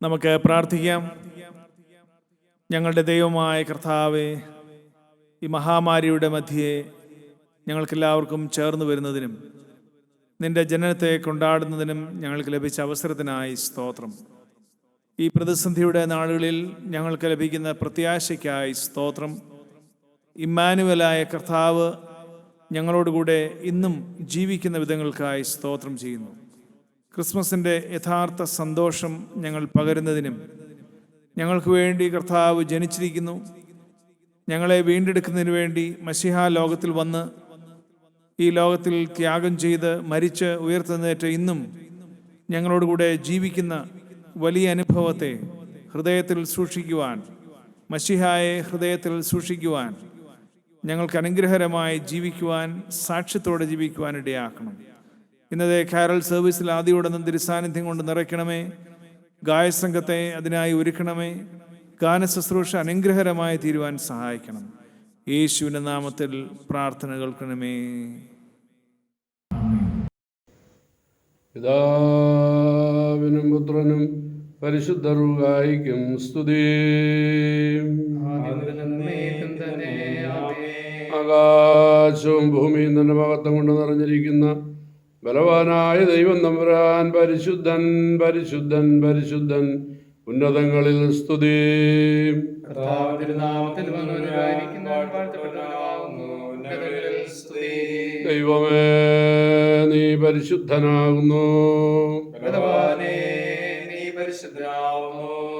നമുക്ക് പ്രാർത്ഥിക്കാം. ഞങ്ങളുടെ ദൈവമായ കർത്താവേ, ഈ മഹാമാരിയുടെ മധ്യേ ഞങ്ങൾക്കെല്ലാവർക്കും ചേർന്ന് വരുന്നതിനും നിന്റെ ജനനത്തെ കൊണ്ടാടുന്നതിനും ഞങ്ങൾക്ക് ലഭിച്ച അവസരത്തിനായി സ്തോത്രം. ഈ പ്രതിസന്ധിയുടെ നാളുകളിൽ ഞങ്ങൾക്ക് ലഭിക്കുന്ന പ്രത്യാശയ്ക്കായി സ്തോത്രം. ഇമ്മാനുവലായ കർത്താവ് ഞങ്ങളോടുകൂടെ ഇന്നും ജീവിക്കുന്ന വിധങ്ങൾക്കായി സ്തോത്രം ചെയ്യുന്നു. ക്രിസ്മസിൻ്റെ യഥാർത്ഥ സന്തോഷം ഞങ്ങൾ പകരുന്നതിനും ഞങ്ങൾക്ക് വേണ്ടി കർത്താവ് ജനിച്ചിരിക്കുന്നു, ഞങ്ങളെ വീണ്ടെടുക്കുന്നതിന് വേണ്ടി മശിഹാ ലോകത്തിൽ വന്ന് ഈ ലോകത്തിൽ ത്യാഗം ചെയ്ത് മരിച്ച് ഉയർത്തെഴുന്നേറ്റ് ഇന്നും ഞങ്ങളോടുകൂടെ ജീവിക്കുന്ന വലിയ അനുഭവത്തെ ഹൃദയത്തിൽ സൂക്ഷിക്കുവാൻ, മശിഹായെ ഹൃദയത്തിൽ സൂക്ഷിക്കുവാൻ, ഞങ്ങൾക്ക് അനുഗ്രഹകരമായി ജീവിക്കുവാൻ, സാക്ഷ്യത്തോടെ ജീവിക്കുവാൻ ഇടയാക്കണം. ഇന്നത്തെ കാരൽ സർവീസിൽ ആദ്യയോടൊന്നും തിരുസാന്നിധ്യം കൊണ്ട് നിറയ്ക്കണമേ. ഗായസംഘത്തെ അതിനായി ഒരുക്കണമേ. ഗാനശുശ്രൂഷ അനുഗ്രഹകരമായി തീരുവാൻ സഹായിക്കണം. യേശുവിൻ്റെ നാമത്തിൽ പ്രാർത്ഥന കേൾക്കണമേ. പിതാവിനും പുത്രനും പരിശുദ്ധ റൂഹായിക്കും സ്തുതി. ആകാശവും ഭൂമിയും തന്നെ മഹത്വം കൊണ്ട് നിറഞ്ഞിരിക്കുന്ന ബലവാനായ ദൈവം തമ്പുരാൻ പരിശുദ്ധൻ പരിശുദ്ധൻ പരിശുദ്ധൻ, ഉന്നതങ്ങളിൽ സ്തുതി. ദൈവമേ, നീ പരിശുദ്ധനാകുന്നു.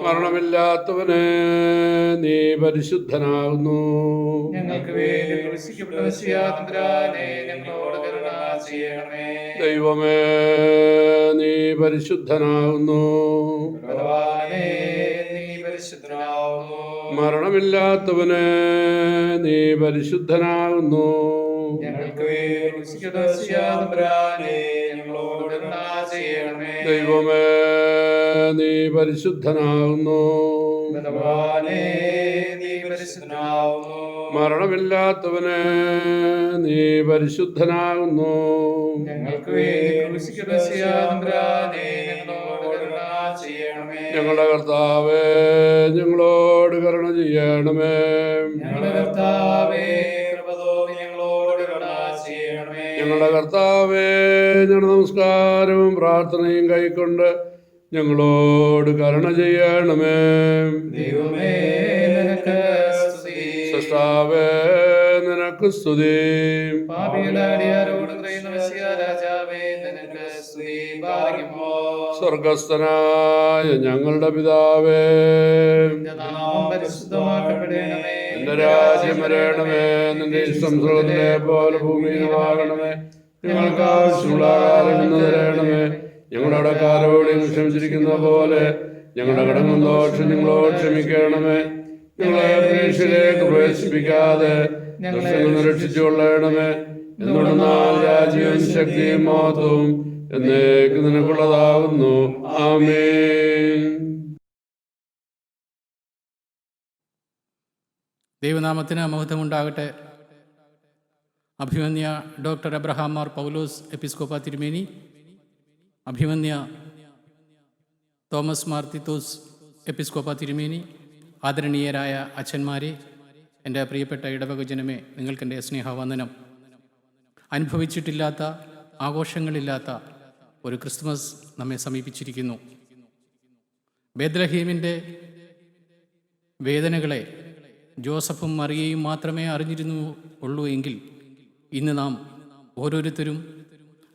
മരണമില്ലാത്തവനെ, നീ പരിശുദ്ധനാകുന്നു. ദൈവമേ, നീ പരിശുദ്ധനാകുന്നു. മരണമില്ലാത്തവനെ, നീ പരിശുദ്ധനാകുന്നു. ദൈവമേ, നീ പരിശുദ്ധനാകുന്നു. മരണമില്ലാത്തവനെ, നീ പരിശുദ്ധനാകുന്നു. ഞങ്ങളുടെ കർത്താവേ, ഞങ്ങളോട് കരുണ ചെയ്യണമേ. ഞങ്ങളുടെ കർത്താവേ, ഞങ്ങളുടെ നമസ്കാരവും പ്രാർത്ഥനയും കൈക്കൊണ്ട് ഞങ്ങളോട് കരുണ ചെയ്യണമേ. സൃഷ്ടാവേ, നിനക്ക് സ്തുതി. സ്വർഗസ്ഥനായ ഞങ്ങളുടെ പിതാവേ, നിന്റെ രാജ്യം വരണമേ. നിന്റെ ഇഷ്ടം സ്വർഗ്ഗത്തിലെ പോലെ ഭൂമിയിലുമാകണമേ. ഞങ്ങൾക്ക് ആവശ്യമുള്ള ആഹാരം ഇന്ന് തരണമേ. ഞങ്ങളുടെ കടക്കാരോട് ക്ഷമിച്ചിരിക്കുന്ന പോലെ ഞങ്ങളുടെ കടങ്ങളും ദോഷം ഞങ്ങളോട് ക്ഷമിക്കണമേ. ഞങ്ങളെ പരീക്ഷയിലേക്ക് പ്രവേശിപ്പിക്കാതെ ദുഷ്ടനിൽ നിന്ന് രക്ഷിച്ചുകൊള്ളണമേ. എന്തുകൊണ്ടെന്നാൽ രാജ്യവും ശക്തിയും മഹത്വവും എന്നേക്ക് നിനക്കുള്ളതാകുന്നു. ആമേൻ. ദൈവനാമത്തിന് മഹത്വമുണ്ടാകട്ടെ. അഭിമന്യ ഡോക്ടർ എബ്രഹാം മാർ പൗലോസ് എപ്പിസ്കോപ്പ തിരുമേനി, അഭിമന്യ തോമസ് മാർ തിത്തോസ് എപ്പിസ്കോപ്പ തിരുമേനി, ആദരണീയരായ അച്ഛന്മാരെ, എൻ്റെ പ്രിയപ്പെട്ട ഇടവക ജനമേ, നിങ്ങൾക്കെൻ്റെ സ്നേഹവന്ദനം. അനുഭവിച്ചിട്ടില്ലാത്ത, ആഘോഷങ്ങളില്ലാത്ത ഒരു ക്രിസ്മസ് നമ്മെ സമീപിച്ചിരിക്കുന്നു. ബേത്ലഹേമിൻ്റെ വേദനകളെ ജോസഫും മറിയയും മാത്രമേ അറിഞ്ഞിരുന്നുള്ളൂ എങ്കിൽ ഇന്ന് നാം ഓരോരുത്തരും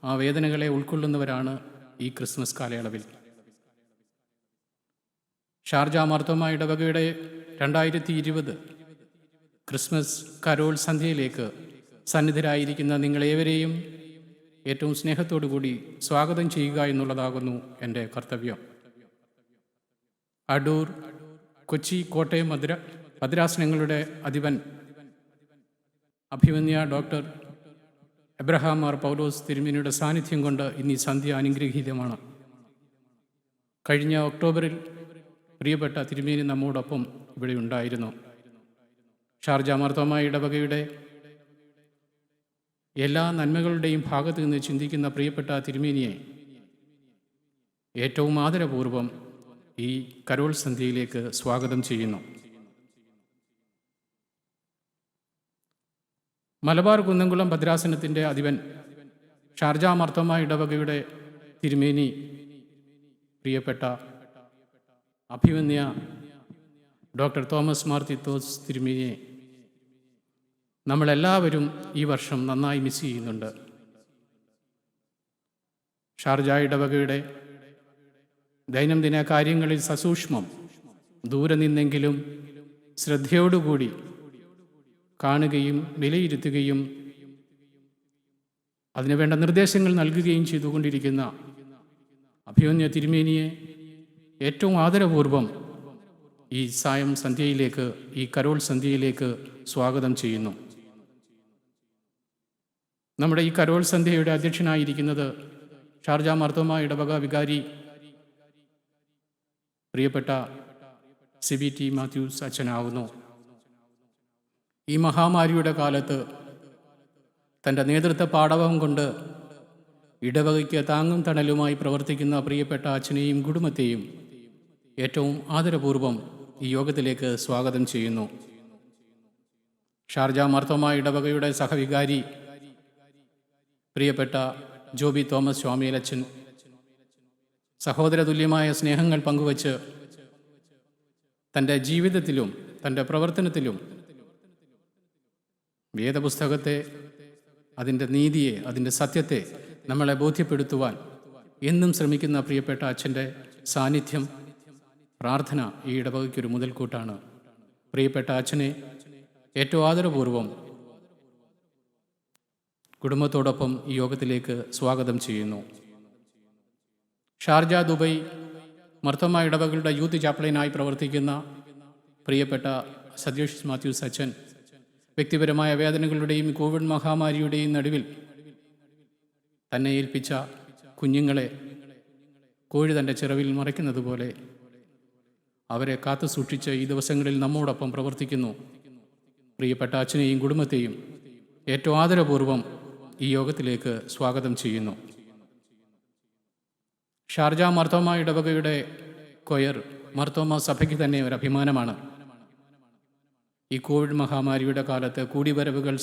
ആ വേദനകളെ ഉൾക്കൊള്ളുന്നവരാണ് ഈ ക്രിസ്മസ് കാലയളവിൽ. ഷാർജ മാർത്തോമാ ഇടവകയുടെ 2020 ക്രിസ്മസ് കരോൾ സന്ധ്യയിലേക്ക് സന്നിധരായിരിക്കുന്ന നിങ്ങളേവരെയും ഏറ്റവും സ്നേഹത്തോടുകൂടി സ്വാഗതം ചെയ്യുക എന്നുള്ളതാകുന്നു എൻ്റെ കർത്തവ്യം. അടൂർ, കൊച്ചി, കോട്ടയം, ഭദ്രാസനങ്ങളുടെ അധിപൻ അഭിമന്യ ഡോക്ടർ എബ്രഹാം മാർ പൗലോസ് തിരുമേനിയുടെ സാന്നിധ്യം കൊണ്ട് ഇന്ന് ഈ സന്ധ്യ അനുഗ്രഹീതമാണ്. കഴിഞ്ഞ ഒക്ടോബറിൽ പ്രിയപ്പെട്ട തിരുമേനി നമ്മോടൊപ്പം ഇവിടെ ഉണ്ടായിരുന്നു. ഷാർജ മാർത്തോമാ ഇടവകയുടെ എല്ലാ നന്മകളുടെയും ഭാഗത്ത് നിന്ന് ചിന്തിക്കുന്ന പ്രിയപ്പെട്ട തിരുമേനിയെ ഏറ്റവും ആദരപൂർവ്വം ഈ കരോൾ സന്ധ്യയിലേക്ക് സ്വാഗതം ചെയ്യുന്നു. മലബാർ കുന്നംകുളം ഭദ്രാസനത്തിൻ്റെ അധിപൻ ഷാർജ മാർത്തോമാ ഇടവകയുടെ തിരുമേനി പ്രിയപ്പെട്ട അഭിമന്യ ഡോക്ടർ തോമസ് മാർ തിത്തോസ് തിരുമേനിയെ നമ്മളെല്ലാവരും ഈ വർഷം നന്നായി മിസ് ചെയ്യുന്നുണ്ട്. ഷാർജ ഇടവകയുടെ ദൈനംദിന കാര്യങ്ങളിൽ സസൂക്ഷ്മം ദൂരെ നിന്നെങ്കിലും ശ്രദ്ധയോടുകൂടി കാണുകയും വിലയിരുത്തുകയും അതിനുവേണ്ട നിർദ്ദേശങ്ങൾ നൽകുകയും ചെയ്തുകൊണ്ടിരിക്കുന്ന അഭിമന്യ തിരുമേനിയെ ഏറ്റവും ആദരപൂർവം ഈ സായം സന്ധ്യയിലേക്ക്, ഈ കരോൾ സന്ധ്യയിലേക്ക് സ്വാഗതം ചെയ്യുന്നു. നമ്മുടെ ഈ കരോൾ സന്ധ്യയുടെ അധ്യക്ഷനായിരിക്കുന്നത് ഷാർജ മാർത്തോമാ ഇടവക വികാരി പ്രിയപ്പെട്ട CBT മാത്യൂസ് അച്ഛനാവുന്നു. ഈ മഹാമാരിയുടെ കാലത്ത് തൻ്റെ നേതൃത്വ പാടവം കൊണ്ട് ഇടവകയ്ക്ക് താങ്ങും തണലുമായി പ്രവർത്തിക്കുന്ന പ്രിയപ്പെട്ട അച്ഛനെയും കുടുംബത്തെയും ഏറ്റവും ആദരപൂർവം ഈ യോഗത്തിലേക്ക് സ്വാഗതം ചെയ്യുന്നു. ഷാർജ മാർത്തോമാ ഇടവകയുടെ സഹവികാരി പ്രിയപ്പെട്ട ജോബി തോമസ് സ്വാമിയലച്ചൻ സഹോദരതുല്യമായ സ്നേഹങ്ങൾ പങ്കുവച്ച് തൻ്റെ ജീവിതത്തിലും തൻ്റെ പ്രവർത്തനത്തിലും വേദപുസ്തകത്തെ, അതിൻ്റെ നീതിയെ, അതിൻ്റെ സത്യത്തെ നമ്മളെ ബോധ്യപ്പെടുത്തുവാൻ എന്നും ശ്രമിക്കുന്ന പ്രിയപ്പെട്ട അച്ഛൻ്റെ സാന്നിധ്യം, പ്രാർത്ഥന ഈ ഇടവകയ്ക്കൊരു മുതൽക്കൂട്ടാണ്. പ്രിയപ്പെട്ട അച്ഛനെ ഏറ്റവും ആദരപൂർവം കുടുംബത്തോടൊപ്പം ഈ യോഗത്തിലേക്ക് സ്വാഗതം ചെയ്യുന്നു. ഷാർജ, ദുബൈ മാർത്തോമാ ഇടവകളുടെ യൂത്ത് ചാപ്ലൈനായി പ്രവർത്തിക്കുന്ന പ്രിയപ്പെട്ട സതീഷ് മാത്യൂസ് അച്ഛൻ വ്യക്തിപരമായ വേദനകളുടെയും കോവിഡ് മഹാമാരിയുടെയും നടുവിൽ തന്നെ ഏൽപ്പിച്ച കുഞ്ഞുങ്ങളെ കോഴി തൻ്റെ ചിറവിൽ മറയ്ക്കുന്നത് പോലെ അവരെ കാത്തു സൂക്ഷിച്ച് ഈ ദിവസങ്ങളിൽ നമ്മോടൊപ്പം പ്രവർത്തിക്കുന്നു. പ്രിയപ്പെട്ട അച്ഛനെയും കുടുംബത്തെയും ഏറ്റവും ആദരപൂർവം ഈ യോഗത്തിലേക്ക് സ്വാഗതം ചെയ്യുന്നു. ഷാർജ മാർത്തോമാ ഇടവകയുടെ കൊയർ മാർത്തോമാ സഭയ്ക്ക് തന്നെ ഒരു അഭിമാനമാണ്. ഈ കോവിഡ് മഹാമാരിയുടെ കാലത്ത് കൂടിവരവുകൾ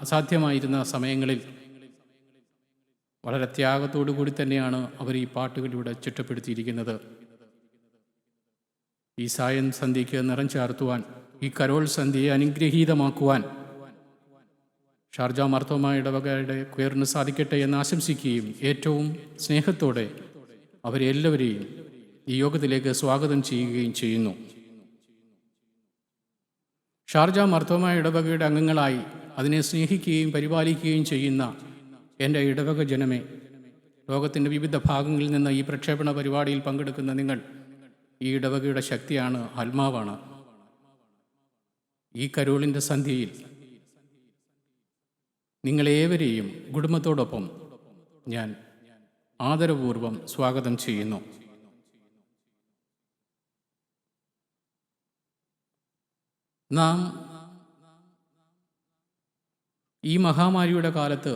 അസാധ്യമായിരുന്ന സമയങ്ങളിൽ വളരെ ത്യാഗത്തോടു കൂടി തന്നെയാണ് അവർ ഈ പാട്ടുകളിലൂടെ ചിട്ടപ്പെടുത്തിയിരിക്കുന്നത്. ഈ സായം സന്ധ്യയ്ക്ക് നിറം ചാർത്തുവാൻ, ഈ കരോൾ സന്ധ്യയെ അനുഗ്രഹീതമാക്കുവാൻ ഷാർജ മാർത്തോമാ ഇടവകയുടെ ക്വയറിന് സാധിക്കട്ടെ എന്ന് ആശംസിക്കുകയും ഏറ്റവും സ്നേഹത്തോടെ അവരെല്ലാവരെയും ഈ യോഗത്തിലേക്ക് സ്വാഗതം ചെയ്യുകയും ചെയ്യുന്നു. ഷാർജ മാർത്തോമാ ഇടവകയുടെ അംഗങ്ങളായി അതിനെ സ്നേഹിക്കുകയും പരിപാലിക്കുകയും ചെയ്യുന്ന എൻ്റെ ഇടവക ജനമേ, ലോകത്തിൻ്റെ വിവിധ ഭാഗങ്ങളിൽ നിന്ന് ഈ പ്രക്ഷേപണ പരിപാടിയിൽ പങ്കെടുക്കുന്ന നിങ്ങൾ ഈ ഇടവകയുടെ ശക്തിയാണ്, ആത്മാവാണ്. ഈ കരോളിൻ്റെ സന്ധ്യയിൽ നിങ്ങളേവരെയും കുടുംബത്തോടൊപ്പം ഞാൻ ആദരപൂർവം സ്വാഗതം ചെയ്യുന്നു. നാം ഈ മഹാമാരിയുടെ കാലത്ത്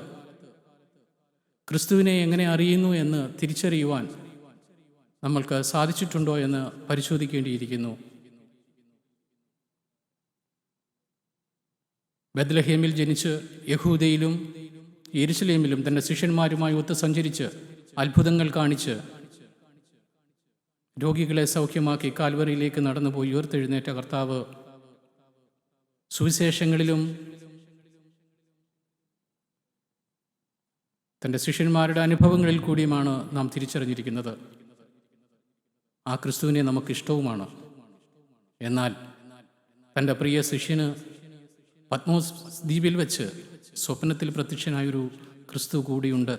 ക്രിസ്തുവിനെ എങ്ങനെ അറിയുന്നു എന്ന് തിരിച്ചറിയുവാൻ നമ്മൾക്ക് സാധിച്ചിട്ടുണ്ടോ എന്ന് പരിശോധിക്കേണ്ടിയിരിക്കുന്നു. ബത്ലഹേമിൽ ജനിച്ച് യഹൂദയിലും യെരുശലേമിലും തൻ്റെ ശിഷ്യന്മാരുമായി ഒത്ത് സഞ്ചരിച്ച് അത്ഭുതങ്ങൾ കാണിച്ച് രോഗികളെ സൗഖ്യമാക്കി കാൽവറിയിലേക്ക് നടന്നുപോയി ഉയർത്തെഴുന്നേറ്റ കർത്താവ് സുവിശേഷങ്ങളിലും തൻ്റെ ശിഷ്യന്മാരുടെ അനുഭവങ്ങളിൽ കൂടിയുമാണ് നാം തിരിച്ചറിഞ്ഞിരിക്കുന്നത്. ആ ക്രിസ്തുവിനെ നമുക്കിഷ്ടവുമാണ്. എന്നാൽ തൻ്റെ പ്രിയ ശിഷ്യന് പത്മോസ് ദ്വീപിൽ വെച്ച് സ്വപ്നത്തിൽ പ്രത്യക്ഷനായൊരു ക്രിസ്തു കൂടിയുണ്ട്.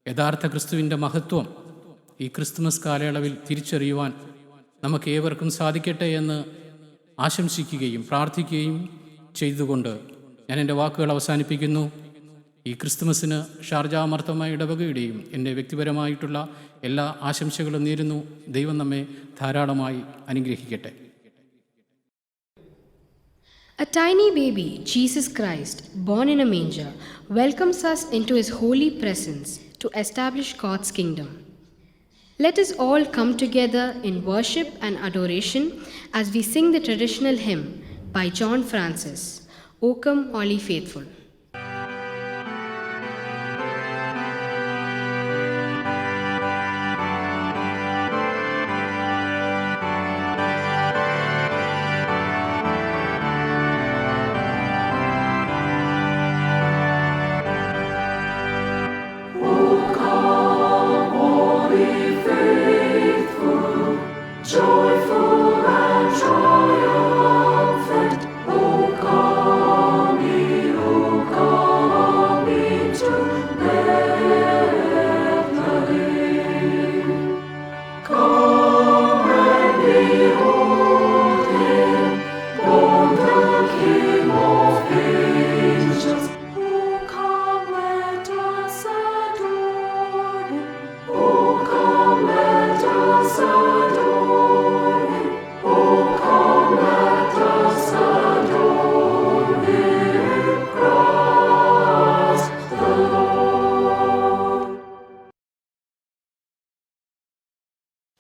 യഥാർത്ഥ ക്രിസ്തുവിൻ്റെ മഹത്വം ഈ ക്രിസ്തുമസ് കാലയളവിൽ തിരിച്ചറിയുവാൻ നമുക്ക് ഏവർക്കും സാധിക്കട്ടെ എന്ന് ആശംസിക്കുകയും പ്രാർത്ഥിക്കുകയും ചെയ്തുകൊണ്ട് ഞാൻ എൻ്റെ വാക്കുകൾ അവസാനിപ്പിക്കുന്നു. ഈ ക്രിസ്തുമസിന് ഷാർജ മാർത്തോമാ ഇടവകയുടെയും എൻ്റെ വ്യക്തിപരമായിട്ടുള്ള എല്ലാ ആശംസകളും നേരുന്നു. ദൈവം നമ്മെ ധാരാളമായി അനുഗ്രഹിക്കട്ടെ. A tiny baby, Jesus Christ, born in a manger, welcomes us into his holy presence to establish God's kingdom. Let us all come together in worship and adoration as we sing the traditional hymn by John Francis, O Come All Ye Faithful.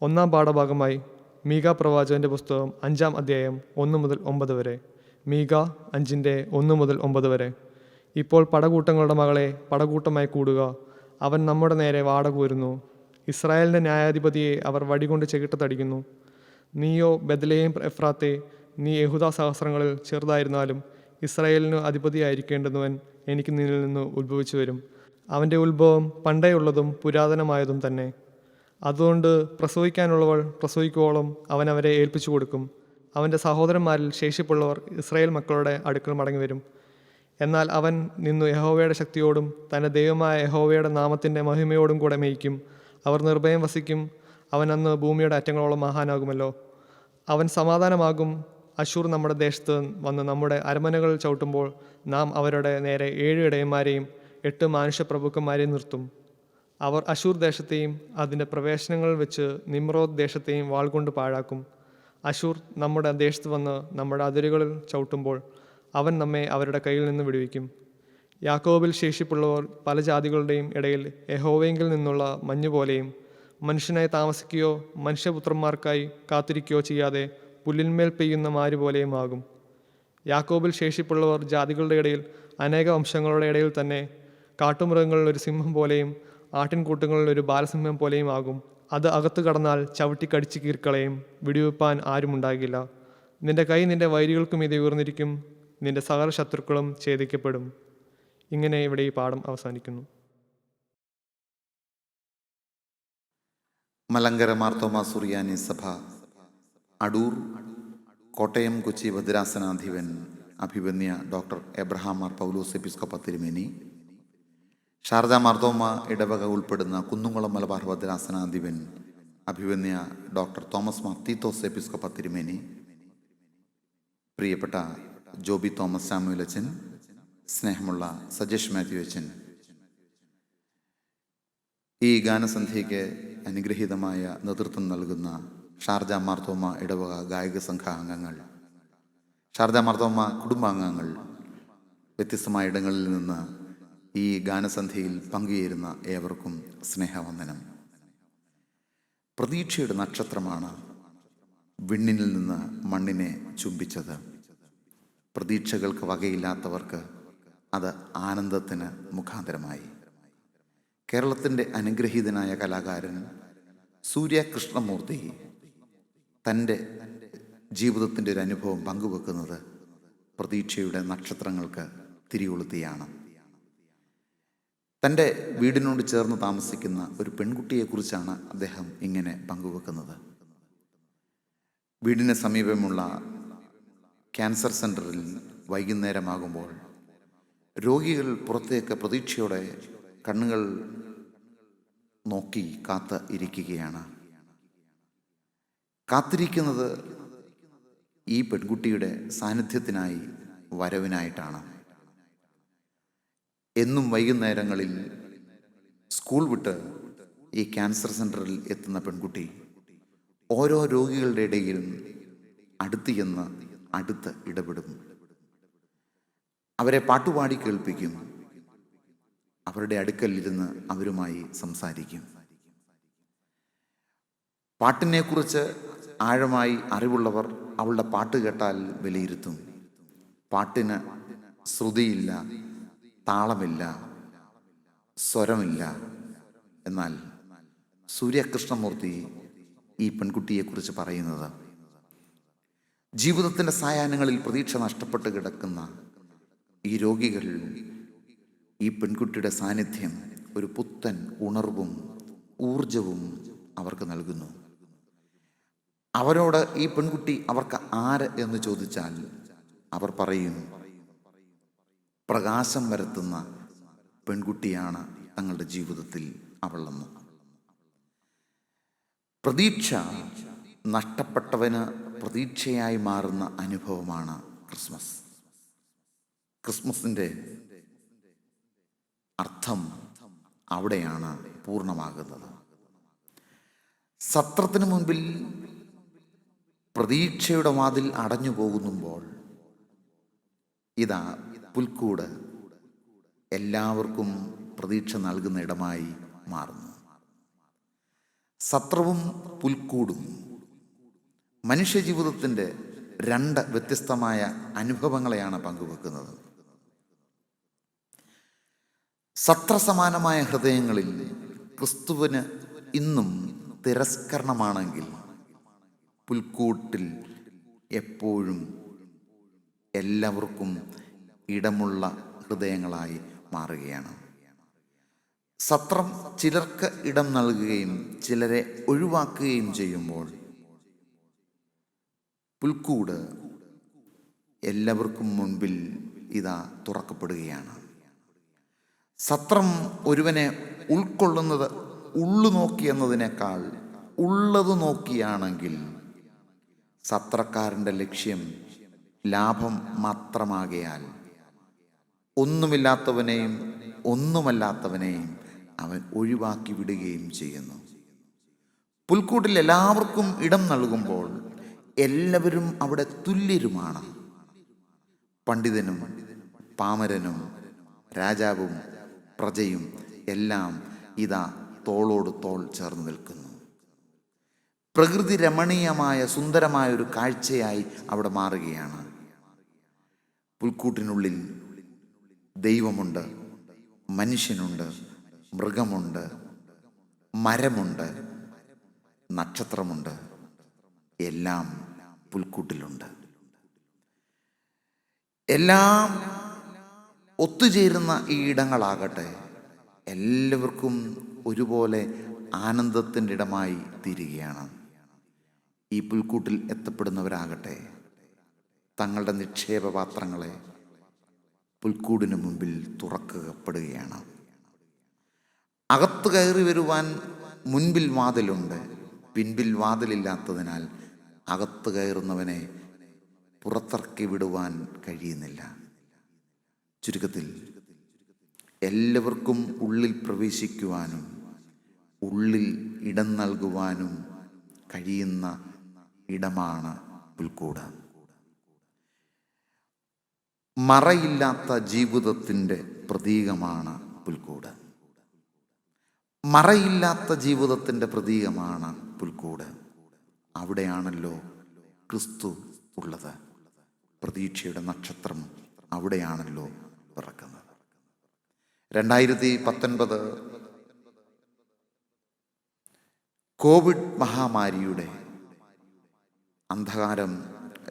ഒന്നാം പാഠഭാഗമായി മീക പ്രവാചകന്റെ പുസ്തകം 5-ാം അധ്യായം 1 മുതൽ 9 വരെ. മീക 5-ന്റെ 1 മുതൽ 9 വരെ. ഇപ്പോൾ പടകൂട്ടങ്ങളുടെ മകളെ പടകൂട്ടമായി കൂടുക, അവൻ നമ്മുടെ നേരെ വാടകൂരുന്നു. ഇസ്രായേലിൻ്റെ ന്യായാധിപതിയെ അവർ വടികൊണ്ട് ചെകിട്ടത്തടിക്കുന്നു. നീയോ ബെത്ലഹേം എഫ്രാത്തെ, നീ യഹൂദാ സഹസ്രങ്ങളിൽ ചെറുതായിരുന്നാലും ഇസ്രായേലിന് അധിപതിയായിരിക്കേണ്ടുന്നവൻ എനിക്ക് നിന്നിൽ നിന്ന് ഉത്ഭവിച്ചു വരും. അവൻ്റെ ഉത്ഭവം പണ്ടേ ഉള്ളതും പുരാതനമായതും തന്നെ. അതുകൊണ്ട് പ്രസവിക്കാനുള്ളവൾ പ്രസവിക്കുവോളം അവൻ അവരെ ഏൽപ്പിച്ചു കൊടുക്കും. അവൻ്റെ സഹോദരന്മാരിൽ ശേഷിപ്പുള്ളവർ ഇസ്രായേൽ മക്കളുടെ അടുക്കൽ മടങ്ങി വരും. എന്നാൽ അവൻ നിന്നു യഹോവയുടെ ശക്തിയോടും തൻ്റെ ദൈവമായ യഹോവയുടെ നാമത്തിൻ്റെ മഹിമയോടും കൂടെ മേയ്ക്കും. അവർ നിർഭയം വസിക്കും. അവൻ അന്ന് ഭൂമിയുടെ അറ്റങ്ങളോളം മഹാനാകുമല്ലോ. അവൻ സമാധാനമാകും. അശൂർ നമ്മുടെ ദേശത്ത് വന്ന് നമ്മുടെ അരമനകൾ ചവിട്ടുമ്പോൾ നാം അവരുടെ നേരെ 7 ഇടയന്മാരെയും 8 മാനുഷ്യപ്രഭുക്കന്മാരെയും നിർത്തും. അവർ അശൂർ ദേശത്തെയും അതിൻ്റെ പ്രവേശനങ്ങളിൽ വെച്ച് നിമ്രോദ് ദേശത്തെയും വാൾകൊണ്ട് പാഴാക്കും. അശൂർ നമ്മുടെ ദേശത്ത് വന്ന് നമ്മുടെ അതിരുകളിൽ ചവിട്ടുമ്പോൾ അവൻ നമ്മെ അവരുടെ കയ്യിൽ നിന്ന് വിടുവിക്കും. യാക്കോബിൽ ശേഷിപ്പുള്ളവർ പല ജാതികളുടെയും ഇടയിൽ യഹോവയെങ്കിൽ നിന്നുള്ള മഞ്ഞുപോലെയും മനുഷ്യനായി താമസിക്കുകയോ മനുഷ്യപുത്രന്മാർക്കായി കാത്തിരിക്കുകയോ ചെയ്യാതെ പുല്ലിന്മേൽ പെയ്യുന്ന മാരുപോലെയും ആകും. യാക്കോബിൽ ശേഷിപ്പുള്ളവർ ജാതികളുടെ ഇടയിൽ അനേക വംശങ്ങളുടെ ഇടയിൽ തന്നെ കാട്ടുമൃഗങ്ങളിൽ ഒരു സിംഹം പോലെയും ആട്ടിൻകൂട്ടങ്ങളിൽ ഒരു ബാലസിംഹം പോലെയും ആകും. അത് അകത്ത് കടന്നാൽ ചവിട്ടി കടിച്ച് കീർക്കളയും, വിടുവിപ്പാൻ ആരുമുണ്ടാകില്ല. നിന്റെ കൈ നിന്റെ വൈരികൾക്കും ഇത് ഉയർന്നിരിക്കും, നിന്റെ സകല ശത്രുക്കളും ഛേദിക്കപ്പെടും. ഇങ്ങനെ ഇവിടെ ഈ പാഠം അവസാനിക്കുന്നു. മലങ്കര മാർത്തോമാ സുറിയാനി സഭ, അടൂർ, കോട്ടയം കൊച്ചി ഭദ്രാസനാധിപൻ അഭിവന്യ ഡോക്ടർ എബ്രഹാം മാർ പൗലോസ് എപ്പിസ്കോപ്പ തിരുമേനി, ഷാർജ മാർത്തോമ ഇടവക ഉൾപ്പെടുന്ന കുന്നുംകുളം മലബാർ ഭദ്രാസനാധിപൻ അഭിവന്യ ഡോക്ടർ തോമസ് മാർ തീത്തോസ് എപ്പിസ്കോപ്പ തിരുമേനി, പ്രിയപ്പെട്ട ജോബി തോമസ് സാമുവൽ അച്ഛൻ, സ്നേഹമുള്ള സജേഷ് മാത്യു അച്ഛൻ, ഈ ഗാനസന്ധ്യയ്ക്ക് അനുഗ്രഹീതമായ നേതൃത്വം നൽകുന്ന ഷാർജ മാർത്തോമ ഇടവക ഗായക സംഘ അംഗങ്ങൾ, ഷാർജ മാർത്തോമ കുടുംബാംഗങ്ങൾ, വ്യത്യസ്തമായ ഇടങ്ങളിൽ നിന്ന് ഈ ഗാനസന്ധ്യയിൽ പങ്കുചേരുന്ന ഏവർക്കും സ്നേഹവന്ദനം. പ്രതീക്ഷയുടെ നക്ഷത്രമാണ് വിണ്ണിനിൽ നിന്ന് മണ്ണിനെ ചുംബിച്ചത്. പ്രതീക്ഷകൾക്ക് വകയില്ലാത്തവർക്ക് അത് ആനന്ദത്തിന് മുഖാന്തരമായി. കേരളത്തിൻ്റെ അനുഗ്രഹീതനായ കലാകാരൻ സൂര്യ കൃഷ്ണമൂർത്തി തൻ്റെ ജീവിതത്തിൻ്റെ ഒരു അനുഭവം പങ്കുവെക്കുന്നത് പ്രതീക്ഷയുടെ നക്ഷത്രങ്ങൾക്ക് തിരികൊളുത്തിയാണ്. തൻ്റെ വീടിനോട് ചേർന്ന് താമസിക്കുന്ന ഒരു പെൺകുട്ടിയെക്കുറിച്ചാണ് അദ്ദേഹം ഇങ്ങനെ പങ്കുവെക്കുന്നത്. വീടിന് സമീപമുള്ള ക്യാൻസർ സെൻ്ററിൽ വൈകുന്നേരമാകുമ്പോൾ രോഗികൾ പുറത്തേക്ക് പ്രതീക്ഷയോടെ കണ്ണുകൾ നോക്കി കാത്ത് ഇരിക്കുകയാണ്. കാത്തിരിക്കുന്നത് ഈ പെൺകുട്ടിയുടെ സാന്നിധ്യത്തിനായി, വരവിനായിട്ടാണ്. എന്നും വൈകുന്നേരങ്ങളിൽ സ്കൂൾ വിട്ട് ഈ ക്യാൻസർ സെൻ്ററിൽ എത്തുന്ന പെൺകുട്ടി ഓരോ രോഗികളുടെ ഇടയിൽ അടുത്ത് ഇടപെടും. അവരെ പാട്ടുപാടി കേൾപ്പിക്കും. അവരുടെ അടുക്കലിരുന്ന് അവരുമായി സംസാരിക്കും. പാട്ടിനെക്കുറിച്ച് ആഴമായി അറിവുള്ളവർ അവളുടെ പാട്ട് കേട്ടാൽ വിലയിരുത്തും. പാട്ടിന് ശ്രുതിയില്ല, താളമില്ല, സ്വരമില്ല. എന്നാൽ സൂര്യകൃഷ്ണമൂർത്തി ഈ പെൺകുട്ടിയെക്കുറിച്ച് പറയുന്നത്, ജീവിതത്തിൻ്റെ സായാഹ്നങ്ങളിൽ പ്രതീക്ഷ നഷ്ടപ്പെട്ട് കിടക്കുന്ന ഈ രോഗികൾ ഈ പെൺകുട്ടിയുടെ സാന്നിധ്യം ഒരു പുത്തൻ ഉണർവും ഊർജവും അവർക്ക് നൽകുന്നു. അവരോട് ഈ പെൺകുട്ടി അവർക്ക് ആര് എന്ന് ചോദിച്ചാൽ അവർ പറയും, പ്രകാശം വരുത്തുന്ന പെൺകുട്ടിയാണ് തങ്ങളുടെ ജീവിതത്തിൽ അവളെന്ന്. പ്രതീക്ഷ നഷ്ടപ്പെട്ടവന് പ്രതീക്ഷയായി മാറുന്ന അനുഭവമാണ് ക്രിസ്മസ്. ക്രിസ്മസിൻ്റെ അർത്ഥം അവിടെയാണ് പൂർണ്ണമാകുന്നത്. സത്രത്തിന് മുൻപിൽ പ്രതീക്ഷയുടെ വാതിൽ അടഞ്ഞു പോകുമ്പോൾ ഇതാ പുൽക്കൂട് എല്ലാവർക്കും പ്രതീക്ഷ നൽകുന്ന ഇടമായി മാറുന്നു. സത്രവും പുൽക്കൂടും മനുഷ്യജീവിതത്തിൻ്റെ രണ്ട് വ്യത്യസ്തമായ അനുഭവങ്ങളെയാണ് പങ്കുവെക്കുന്നത്. സത്രസമാനമായ ഹൃദയങ്ങളിൽ ക്രിസ്തുവിന് ഇന്നും തിരസ്കരണമാണെങ്കിൽ, പുൽക്കൂട്ടിൽ എപ്പോഴും എല്ലാവർക്കും ഇടമുള്ള ഹൃദയങ്ങളായി മാറുകയാണ്. സത്രം ചിലർക്ക് ഇടം നൽകുകയും ചിലരെ ഒഴിവാക്കുകയും ചെയ്യുമ്പോൾ, പുൽക്കൂട് എല്ലാവർക്കും മുൻപിൽ ഇതാ തുറക്കപ്പെടുകയാണ്. സത്രം ഒരുവനെ ഉൾക്കൊള്ളുന്നത് ഉള്ളു നോക്കി എന്നതിനേക്കാൾ ഉള്ളത് നോക്കിയാണെങ്കിൽ സത്രക്കാരൻ്റെ ലക്ഷ്യം ലാഭം മാത്രമാകയാൽ ഒന്നുമില്ലാത്തവനെയും ഒന്നുമല്ലാത്തവനെയും അവൻ ഒഴിവാക്കി വിടുകയും ചെയ്യുന്നു. പുൽക്കൂട്ടിൽ എല്ലാവർക്കും ഇടം നൽകുമ്പോൾ എല്ലാവരും അവിടെ തുല്യരുമാണ്. പണ്ഡിതനും പാമരനും രാജാവും പ്രജയും എല്ലാം ഇതാ തോളോട് തോൾ ചേർന്ന് നിൽക്കുന്നു. പ്രകൃതി രമണീയമായ സുന്ദരമായ ഒരു കാഴ്ചയായി അവിടെ മാറുകയാണ്. പുൽക്കൂട്ടിനുള്ളിൽ ദൈവമുണ്ട്, മനുഷ്യനുണ്ട്, മൃഗമുണ്ട്, മരമുണ്ട്, നക്ഷത്രമുണ്ട്, എല്ലാം പുൽക്കൂട്ടിലുണ്ട്. എല്ലാം ഒത്തുചേരുന്ന ഈ ഇടങ്ങളാകട്ടെ എല്ലാവർക്കും ഒരുപോലെ ആനന്ദത്തിൻ്റെ ഇടമായി തീരുകയാണ്. ഈ പുൽക്കൂട്ടിൽ എത്തപ്പെടുന്നവരാകട്ടെ തങ്ങളുടെ നിക്ഷേപപാത്രങ്ങളെ പുൽക്കൂടിന് മുമ്പിൽ തുറക്കപ്പെടുകയാണ്. അകത്ത് കയറി വരുവാൻ മുൻപിൽ വാതിലുണ്ട്, പിൻപിൽ വാതിലില്ലാത്തതിനാൽ അകത്ത് കയറുന്നവനെ പുറത്തിറക്കി വിടുവാൻ കഴിയുന്നില്ല. ചുരുക്കത്തിൽ എല്ലാവർക്കും ഉള്ളിൽ പ്രവേശിക്കുവാനും ഉള്ളിൽ ഇടം നൽകുവാനും കഴിയുന്ന ഇടമാണ് പുൽക്കൂട്. മറയില്ലാത്ത ജീവിതത്തിൻ്റെ പ്രതീകമാണ് പുൽക്കൂട്. മറയില്ലാത്ത ജീവിതത്തിൻ്റെ പ്രതീകമാണ് പുൽക്കൂട്. അവിടെയാണല്ലോ ക്രിസ്തു ഉള്ളത്. പ്രതീക്ഷയുടെ നക്ഷത്രം അവിടെയാണല്ലോ പിറക്കുന്നത്. 2019 കോവിഡ് മഹാമാരിയുടെ അന്ധകാരം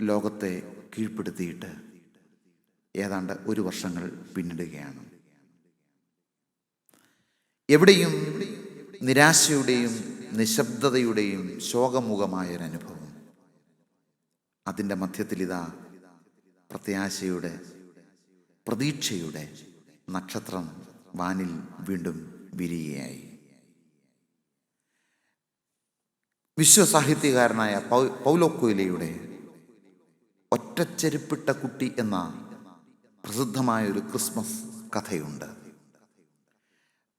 ലോകത്തെ കീഴ്പ്പെടുത്തിയിട്ട് ഏതാണ്ട് 1 വർഷങ്ങൾ പിന്നിടുകയാണ്. എവിടെയും നിരാശയുടെയും നിശബ്ദതയുടെയും ശോകമുഖമായൊരനുഭവം. അതിൻ്റെ മധ്യത്തിൽ ഇതാ പ്രത്യാശയുടെ, പ്രതീക്ഷയുടെ നക്ഷത്രം വാനിൽ വീണ്ടും വിരിയുകയായി. വിശ്വസാഹിത്യകാരനായ പൗലോ കൊയ്ലോയുടെ ഒറ്റച്ചെരുപ്പിട്ട കുട്ടി എന്ന പ്രസിദ്ധമായൊരു ക്രിസ്മസ് കഥയുണ്ട്.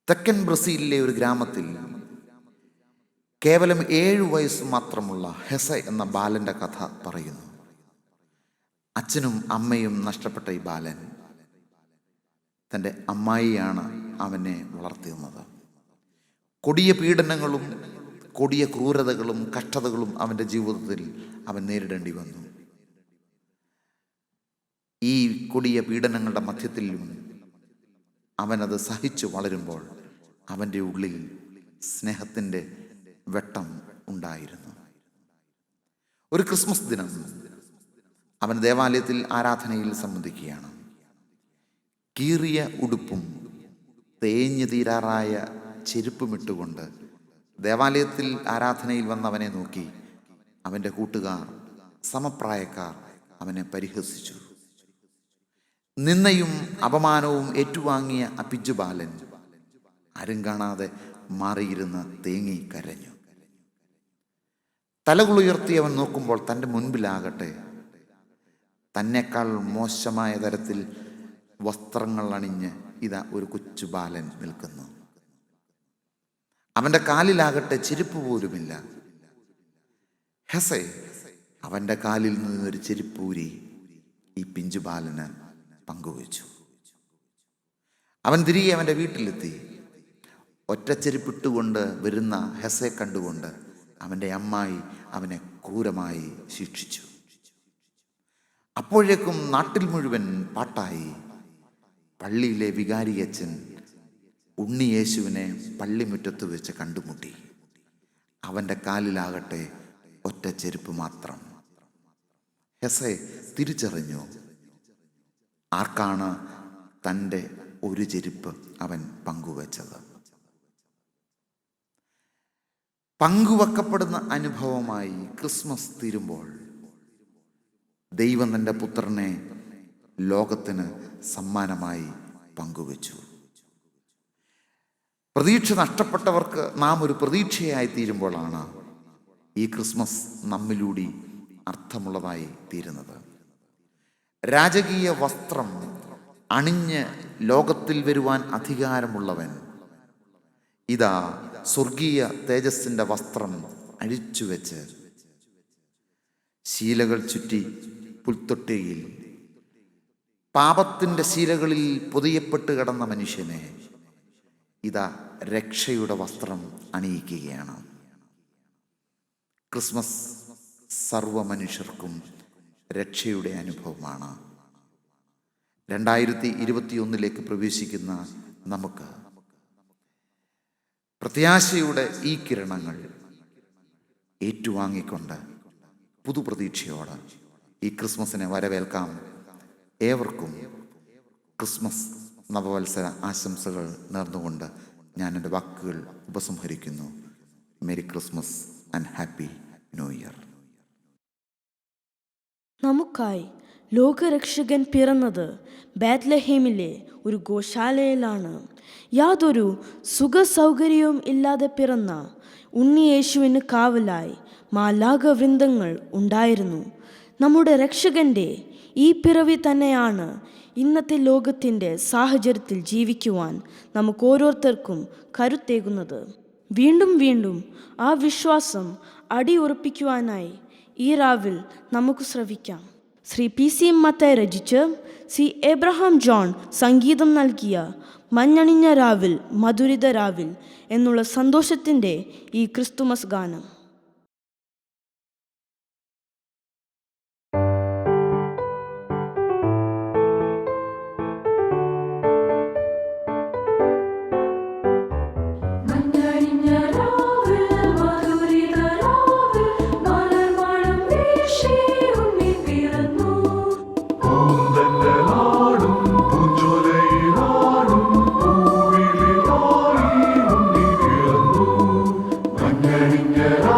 തെക്കൻ ബ്രസീലിലെ ഒരു ഗ്രാമത്തിൽ കേവലം 7 വയസ്സ് മാത്രമുള്ള ഹെസ എന്ന ബാലൻ്റെ കഥ പറയുന്നു. അച്ഛനും അമ്മയും നഷ്ടപ്പെട്ട ഈ ബാലൻ തൻ്റെ അമ്മായിയാണ് അവനെ വളർത്തിയിരുന്നത്. കൊടിയ പീഡനങ്ങളും കൊടിയ ക്രൂരതകളും കഷ്ടതകളും അവൻ്റെ ജീവിതത്തിൽ അവൻ നേരിടേണ്ടി വന്നു. ഈ കൊടിയ പീഡനങ്ങളുടെ മധ്യത്തിലും അവനത് സഹിച്ചു വളരുമ്പോൾ അവൻ്റെ ഉള്ളിൽ സ്നേഹത്തിൻ്റെ വെട്ടം ഉണ്ടായിരുന്നു. ഒരു ക്രിസ്മസ് ദിനം അവൻ ദേവാലയത്തിൽ ആരാധനയിൽ സംബന്ധിക്കുകയാണ്. കീറിയ ഉടുപ്പും തേഞ്ഞു തീരാറായ ചെരുപ്പുമിട്ടുകൊണ്ട് ദേവാലയത്തിൽ ആരാധനയിൽ വന്നവനെ നോക്കി അവൻ്റെ കൂട്ടുകാർ, സമപ്രായക്കാർ അവനെ പരിഹസിച്ചു. നിന്ദയും അപമാനവും ഏറ്റുവാങ്ങിയ ആ പിഞ്ചുബാലൻ ആരും കാണാതെ മാറിയിരുന്ന് തേങ്ങി കരഞ്ഞു. തലകുളുയർത്തി അവൻ നോക്കുമ്പോൾ തൻ്റെ മുൻപിലാകട്ടെ തന്നെക്കാൾ മോശമായ തരത്തിൽ വസ്ത്രങ്ങൾ അണിഞ്ഞ് ഇതാ ഒരു കൊച്ചു ബാലൻ നിൽക്കുന്നു. അവൻ്റെ കാലിലാകട്ടെ ചെരുപ്പ് പോലുമില്ല. ഹെസെ അവൻ്റെ കാലിൽ നിന്നൊരു ചെരുപ്പൂരി ഈ പിഞ്ചുബാലന് പങ്കുവച്ചു. അവൻ തിരികെ അവൻ്റെ വീട്ടിലെത്തി. ഒറ്റച്ചെരുപ്പിട്ടുകൊണ്ട് വരുന്ന ഹെസെ കണ്ടുകൊണ്ട് അവൻ്റെ അമ്മായി അവനെ ക്രൂരമായി ശിക്ഷിച്ചു. അപ്പോഴേക്കും നാട്ടിൽ മുഴുവൻ പാട്ടായി. പള്ളിയിലെ വികാരിയച്ഛൻ ഉണ്ണിയേശുവിനെ പള്ളിമുറ്റത്ത് വെച്ച് കണ്ടുമുട്ടി. അവൻ്റെ കാലിലാകട്ടെ ഒറ്റ ചെരുപ്പ് മാത്രം. ഹെസെ തിരിച്ചറിഞ്ഞു ആർക്കാണ് തൻ്റെ ഒരു ചെരുപ്പ് അവൻ പങ്കുവച്ചത്. പങ്കുവെക്കപ്പെടുന്ന അനുഭവമായി ക്രിസ്മസ് തീരുമ്പോൾ ദൈവം തൻ്റെ പുത്രനെ ലോകത്തിന് സമ്മാനമായി പങ്കുവച്ചു. പ്രതീക്ഷ നഷ്ടപ്പെട്ടവർക്ക് നാം ഒരു പ്രതീക്ഷയായി തീരുമ്പോഴാണ് ഈ ക്രിസ്മസ് നമ്മിലൂടെ അർത്ഥമുള്ളതായി തീരുന്നത്. രാജകീയ വസ്ത്രം അണിഞ്ഞ് ലോകത്തിൽ വരുവാൻ അധികാരമുള്ളവൻ ഇതാ സ്വർഗീയ തേജസ്സിൻ്റെ വസ്ത്രം അഴിച്ചുവെച്ച് ശീലകൾ ചുറ്റി പുൽത്തൊട്ടിയിൽ പാപത്തിൻ്റെ ശീലകളിൽ പൊതിയപ്പെട്ട് കിടന്ന മനുഷ്യനെ ഇതാ രക്ഷയുടെ വസ്ത്രം അണിയിക്കുകയാണ്. ക്രിസ്മസ് സർവ മനുഷ്യർക്കും രക്ഷയുടെ അനുഭവമാണ്. 2021 പ്രവേശിക്കുന്ന നമുക്ക് പ്രത്യാശയുടെ ഈ കിരണങ്ങൾ ഏറ്റുവാങ്ങിക്കൊണ്ട് പുതുപ്രതീക്ഷയോടെ ഈ ക്രിസ്മസിനെ വരവേൽക്കാം. ഏവർക്കും ക്രിസ്മസ് നവവത്സര ആശംസകൾ നേർന്നുകൊണ്ട് ഞാൻ എൻ്റെ വാക്കുകൾ ഉപസംഹരിക്കുന്നു. Merry Christmas and happy New Year. നമുക്കായി ലോകരക്ഷകൻ പിറന്നത് ബേത്ലഹേമിലെ ഒരു ഗോശാലയിലാണ്. യാതൊരു സുഖസൗകര്യവും ഇല്ലാതെ പിറന്ന ഉണ്ണിയേശുവിന് കാവലായി മാലാഖവൃന്ദങ്ങൾ ഉണ്ടായിരുന്നു. നമ്മുടെ രക്ഷകൻ്റെ ഈ പിറവി തന്നെയാണ് ഇന്നത്തെ ലോകത്തിൻ്റെ സാഹചര്യത്തിൽ ജീവിക്കുവാൻ നമുക്ക് ഓരോരുത്തർക്കും കരുത്തേകുന്നത്. വീണ്ടും വീണ്ടും ആ വിശ്വാസം അടിയുറപ്പിക്കുവാനായി ഈ രാവിൽ നമുക്ക് ശ്രവിക്കാം. ശ്രീ PC മത്തായി രചിച്ച് ശ്രീ എബ്രഹാം ജോൺ സംഗീതം നൽകിയ മഞ്ഞണിഞ്ഞ രാവിൽ മധുരിത രാവിൽ എന്നുള്ള സന്തോഷത്തിൻ്റെ ഈ ക്രിസ്തുമസ് ഗാനം. Yeah.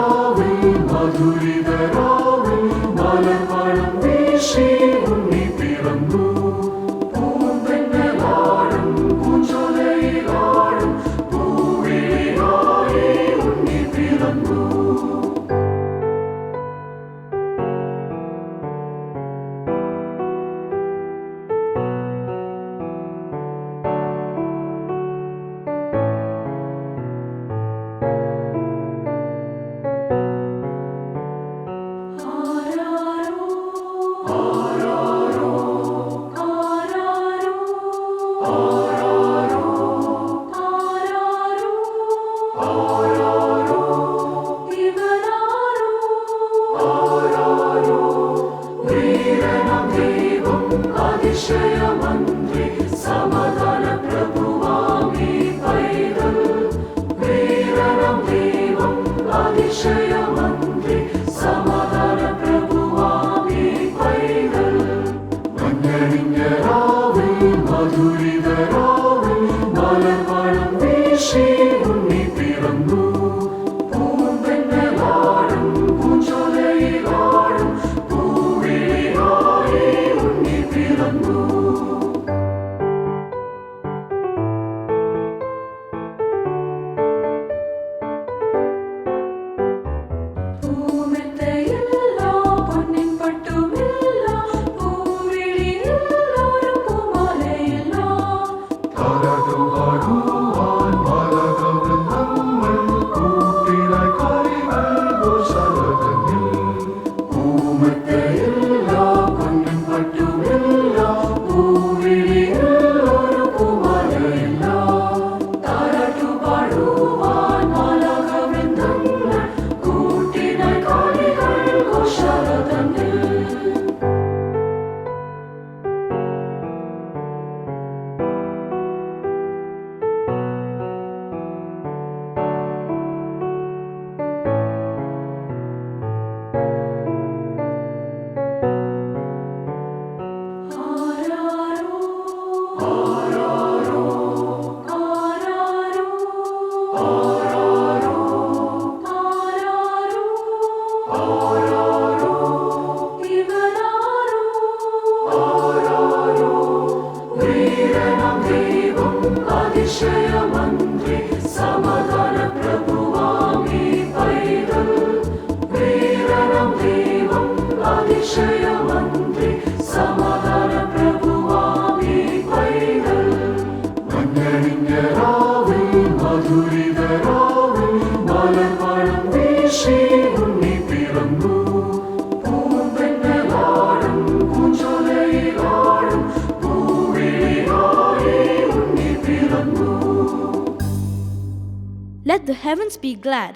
Let the heavens be glad,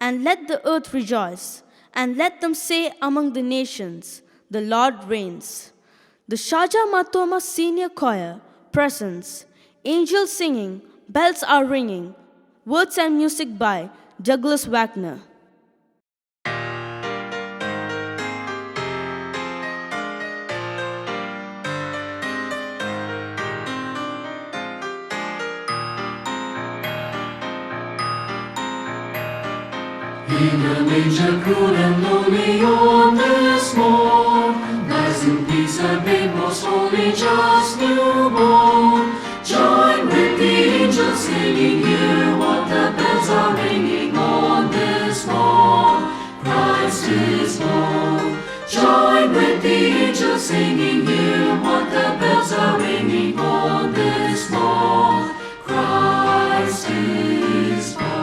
and let the earth rejoice, and let them say among the nations, the Lord reigns. The Sharjah Matoma Senior Choir presents Angels Singing, Bells Are Ringing, words and music by Douglas Wagner. In a manger crude and lonely on this morn, lies in peace a babe most holy, just newborn. Join with the angels singing, hear what the bells are ringing on this morn. Christ is born. Join with the angels singing, hear what the bells are ringing on this morn. Christ is born.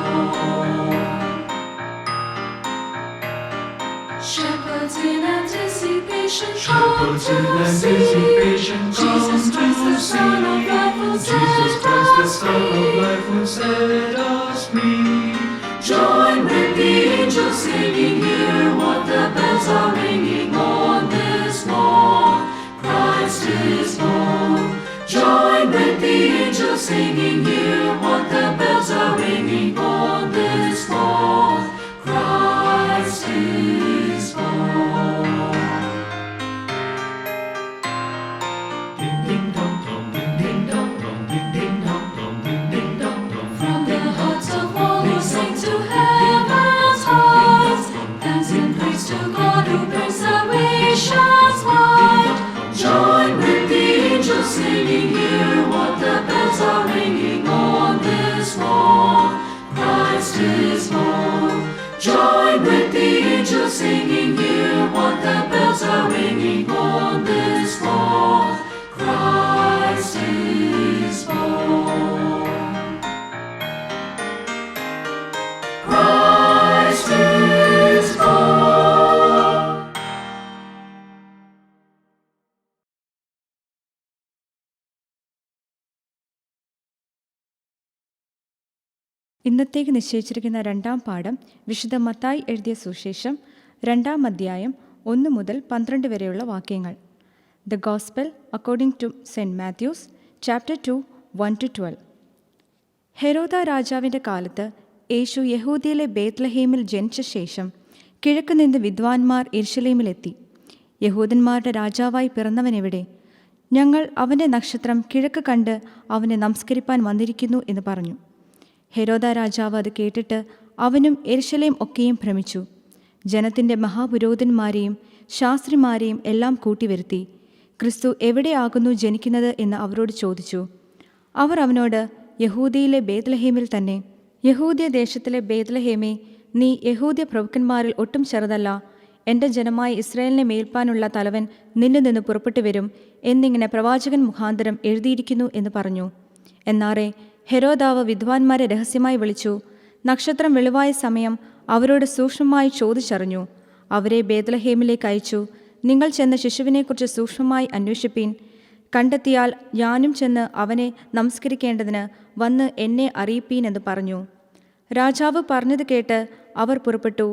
Shepherds in anticipation, Shepherds in anticipation, Jesus Christ, the Son of life, will Jesus Christ, the Son of life, will set us free. Join with the angels singing, hear what the bells are ringing on this morn. Christ is born. Join with the angels singing, hear what the bells are ringing on this morn. Christ is born. Ding ding dong dong, ding ding dong dong, ding ding dong dong, ding ding dong dong. From the hearts of all who sing to heaven's heights, thanks and praise to God who brings salvation's light. Join with the angels singing, hear what the bells are ringing on this morn. Christ is born. Join with the angels singing, hear what the bells are ringing on this morn. Christ is born. Christ is born. ഇന്നത്തേക്ക് നിശ്ചയിച്ചിരിക്കുന്ന രണ്ടാം പാഠം വിശുദ്ധ മത്തായി എഴുതിയ സുവിശേഷം 2-ാം അധ്യായം 1 മുതൽ 12 വരെയുള്ള വാക്യങ്ങൾ. The Gospel according to St. Matthew, chapter 2, 1-12. ഹെരോദ രാജാവിൻ്റെ കാലത്ത് യേശു യഹൂദിയിലെ ബേത്ലഹേമിൽ ജനിച്ച ശേഷം കിഴക്ക് നിന്ന് വിദ്വാൻമാർ യെരുശലേമിലെത്തി. യഹൂദന്മാരുടെ രാജാവായി പിറന്നവനെവിടെ? ഞങ്ങൾ അവൻ്റെ നക്ഷത്രം കിഴക്ക് കണ്ട് അവനെ നമസ്കരിപ്പാൻ വന്നിരിക്കുന്നു എന്ന് പറഞ്ഞു. ഹെരോദ രാജാവ് അത് കേട്ടിട്ട് അവനും യെരുശലേം ഒക്കെയും ഭ്രമിച്ചു. ജനത്തിൻ്റെ മഹാപുരോഹിതന്മാരെയും ശാസ്ത്രിമാരെയും എല്ലാം കൂട്ടിവരുത്തി ക്രിസ്തു എവിടെയാകുന്നു ജനിക്കുന്നത് എന്ന് അവരോട് ചോദിച്ചു. അവർ അവനോട്, യഹൂദിയിലെ ബേത്ലഹേമിൽ തന്നെ. യഹൂദ്യ ദേശത്തിലെ ബേത്ലഹേമേ, നീ യഹൂദ്യ പ്രഭുക്കന്മാരിൽ ഒട്ടും ചെറുതല്ല. എൻ്റെ ജനമായ ഇസ്രായേലിനെ മേൽപ്പാനുള്ള തലവൻ നിന്നിൽ നിന്ന് പുറപ്പെട്ടു വരും എന്നിങ്ങനെ പ്രവാചകൻ മുഖാന്തരം എഴുതിയിരിക്കുന്നു എന്ന് പറഞ്ഞു. എന്നാറെ ഹെരോദാവ് വിദ്വാൻമാരെ രഹസ്യമായി വിളിച്ചു. നക്ഷത്രം വെളിവായ സമയം അവരോട് സൂക്ഷ്മമായി ചോദിച്ചറിഞ്ഞു. അവരെ ബേത്ലഹേമിലേക്ക് അയച്ചു. നിങ്ങൾ ചെന്ന് ശിശുവിനെക്കുറിച്ച് സൂക്ഷ്മമായി അന്വേഷിപ്പീൻ. കണ്ടെത്തിയാൽ ഞാനും ചെന്ന് അവനെ നമസ്കരിക്കേണ്ടതിന് വന്ന് എന്നെ അറിയിപ്പീൻ എന്ന് പറഞ്ഞു. രാജാവ് പറഞ്ഞത് കേട്ട് അവർ പുറപ്പെട്ടു.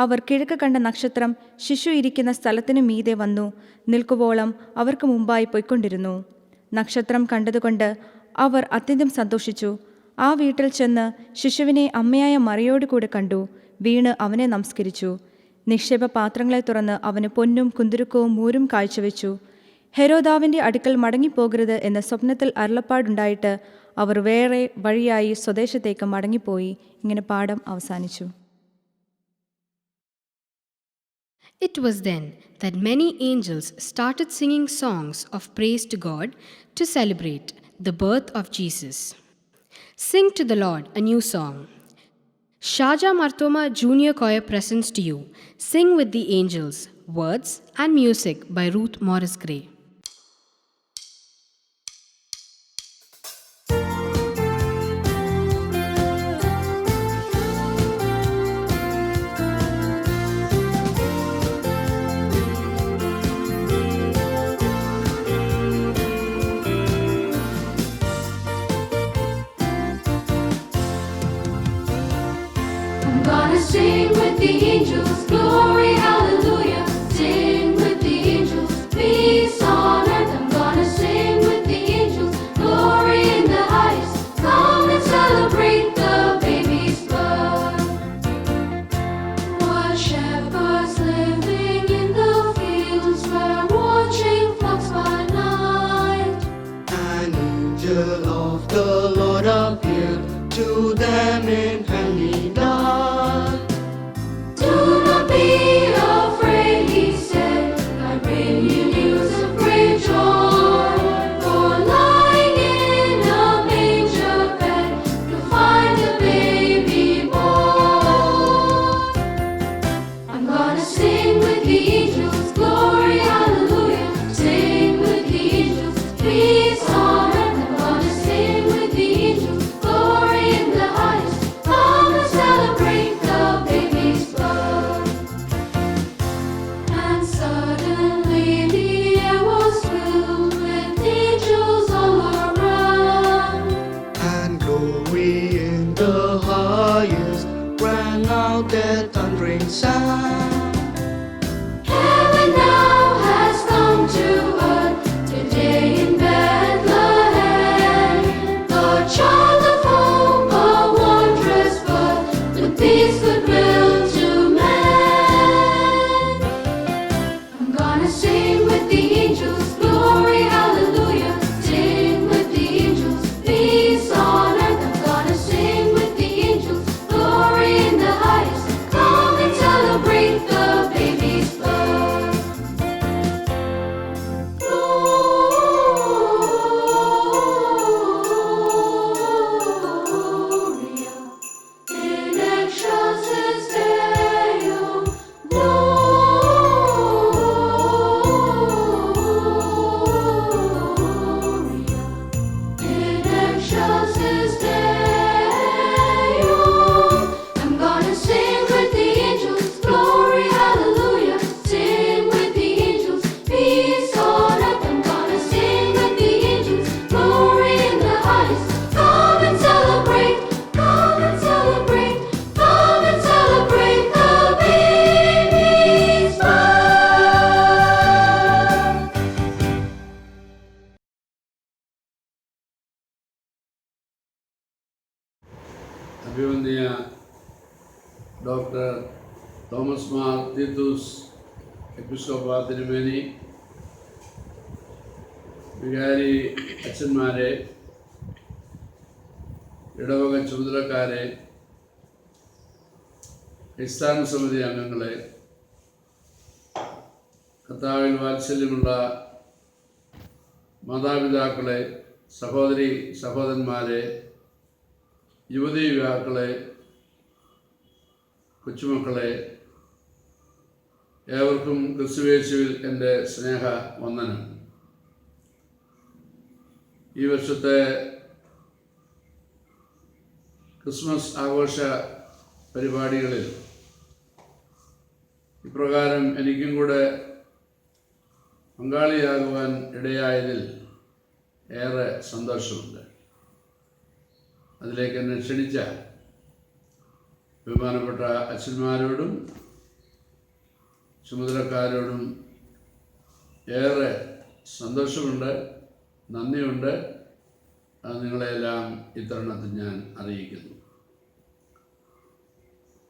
അവർ കിഴക്ക് കണ്ട നക്ഷത്രം ശിശു ഇരിക്കുന്ന സ്ഥലത്തിനു മീതെ വന്നു നിൽക്കുവോളം അവർക്ക് മുമ്പായി പൊയ്ക്കൊണ്ടിരുന്നു. നക്ഷത്രം കണ്ടതുകൊണ്ട് അവർ അത്യന്തം സന്തോഷിച്ചു. ആ വീട്ടിൽ ചെന്ന് ശിശുവിനെ അമ്മയായ മറിയോട് കൂടെ കണ്ടു. വീണ് അവനെ നമസ്കരിച്ചു. നിക്ഷേപ പാത്രങ്ങളെ തുറന്ന് അവന് പൊന്നും കുന്തുരുക്കവും മൂരും കാഴ്ചവെച്ചു. ഹെരോദാവിൻ്റെ അടുക്കൽ മടങ്ങിപ്പോകരുത് എന്ന സ്വപ്നത്തിൽ അരുളപ്പാടുണ്ടായിട്ട് അവർ വേറെ വഴിയായി സ്വദേശത്തേക്ക് മടങ്ങിപ്പോയി. ഇങ്ങനെ പാഠം അവസാനിച്ചു. It was then that many angels started singing songs of praise to God to celebrate the birth of Jesus. Sing to the Lord a new song. Shaja Martoma Junior Choir presents to you Sing with the Angels, words and music by Ruth Morris Gray. Gonna sing with the angels, glory, hallelujah. Sing with the angels, peace on earth. I'm gonna sing with the angels, glory in the highest. Come and celebrate the baby's birth. While shepherds living in the fields were watching flocks by night, An angel of the Lord appeared to them in heavenly light. do not be അഭിവന്ദിയ doctor Thomas Mar Theethus എപ്പിസ്കോപ്പ തിരുമേനി, വികാരി അച്ഛന്മാരെ, ഇടവക ചുമതലക്കാരെ, ക്രിസ്ത്യാനി സമിതി അംഗങ്ങളെ, കർത്താവിൽ വാത്സല്യമുള്ള മാതാപിതാക്കളെ, സഹോദരി സഹോദരന്മാരെ, യുവതീ യുവാക്കളെ, കൊച്ചുമക്കളെ, ഏവർക്കും ക്രിസ്തുയേശുവിൽ എൻ്റെ സ്നേഹ വന്ദനം. ഈ വർഷത്തെ ക്രിസ്മസ് ആഘോഷ പരിപാടികളിൽ ഇപ്രകാരം എനിക്കും കൂടെ പങ്കാളിയാകുവാൻ ഇടയായതിൽ ഏറെ സന്തോഷമുണ്ട്. അതിലേക്ക് എന്നെ ക്ഷണിച്ച ബഹുമാനപ്പെട്ട അച്ഛന്മാരോടും ചുമതലക്കാരോടും ഏറെ സന്തോഷമുണ്ട്, നന്ദിയുണ്ട്. അത് നിങ്ങളെല്ലാം ഇത്തരുണത്തിൽ ഞാൻ അറിയിക്കുന്നു.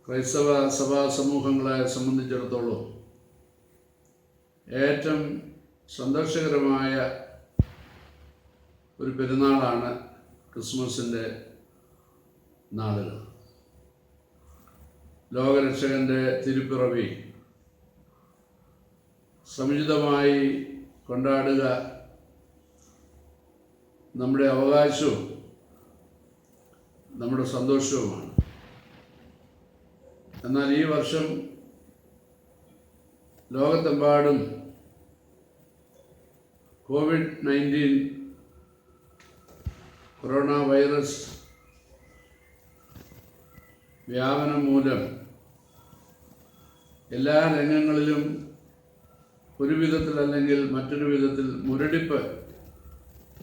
ക്രൈസ്തവ സഭാ സമൂഹങ്ങളെ സംബന്ധിച്ചിടത്തോളം ഏറ്റവും സന്തോഷകരമായ ഒരു പെരുന്നാളാണ് ക്രിസ്മസിൻ്റെ നാളുകൾ. ലോകരക്ഷകൻ്റെ തിരുപ്പിറവി സമുചിതമായി കൊണ്ടാടുക നമ്മുടെ അവകാശവും നമ്മുടെ സന്തോഷവുമാണ്. എന്നാൽ ഈ വർഷം ലോകത്തെമ്പാടും COVID-19 കൊറോണ വൈറസ് വ്യാപനം മൂലം എല്ലാ രംഗങ്ങളിലും ഒരു വിധത്തിൽ അല്ലെങ്കിൽ മറ്റൊരു വിധത്തിൽ മുരടിപ്പ്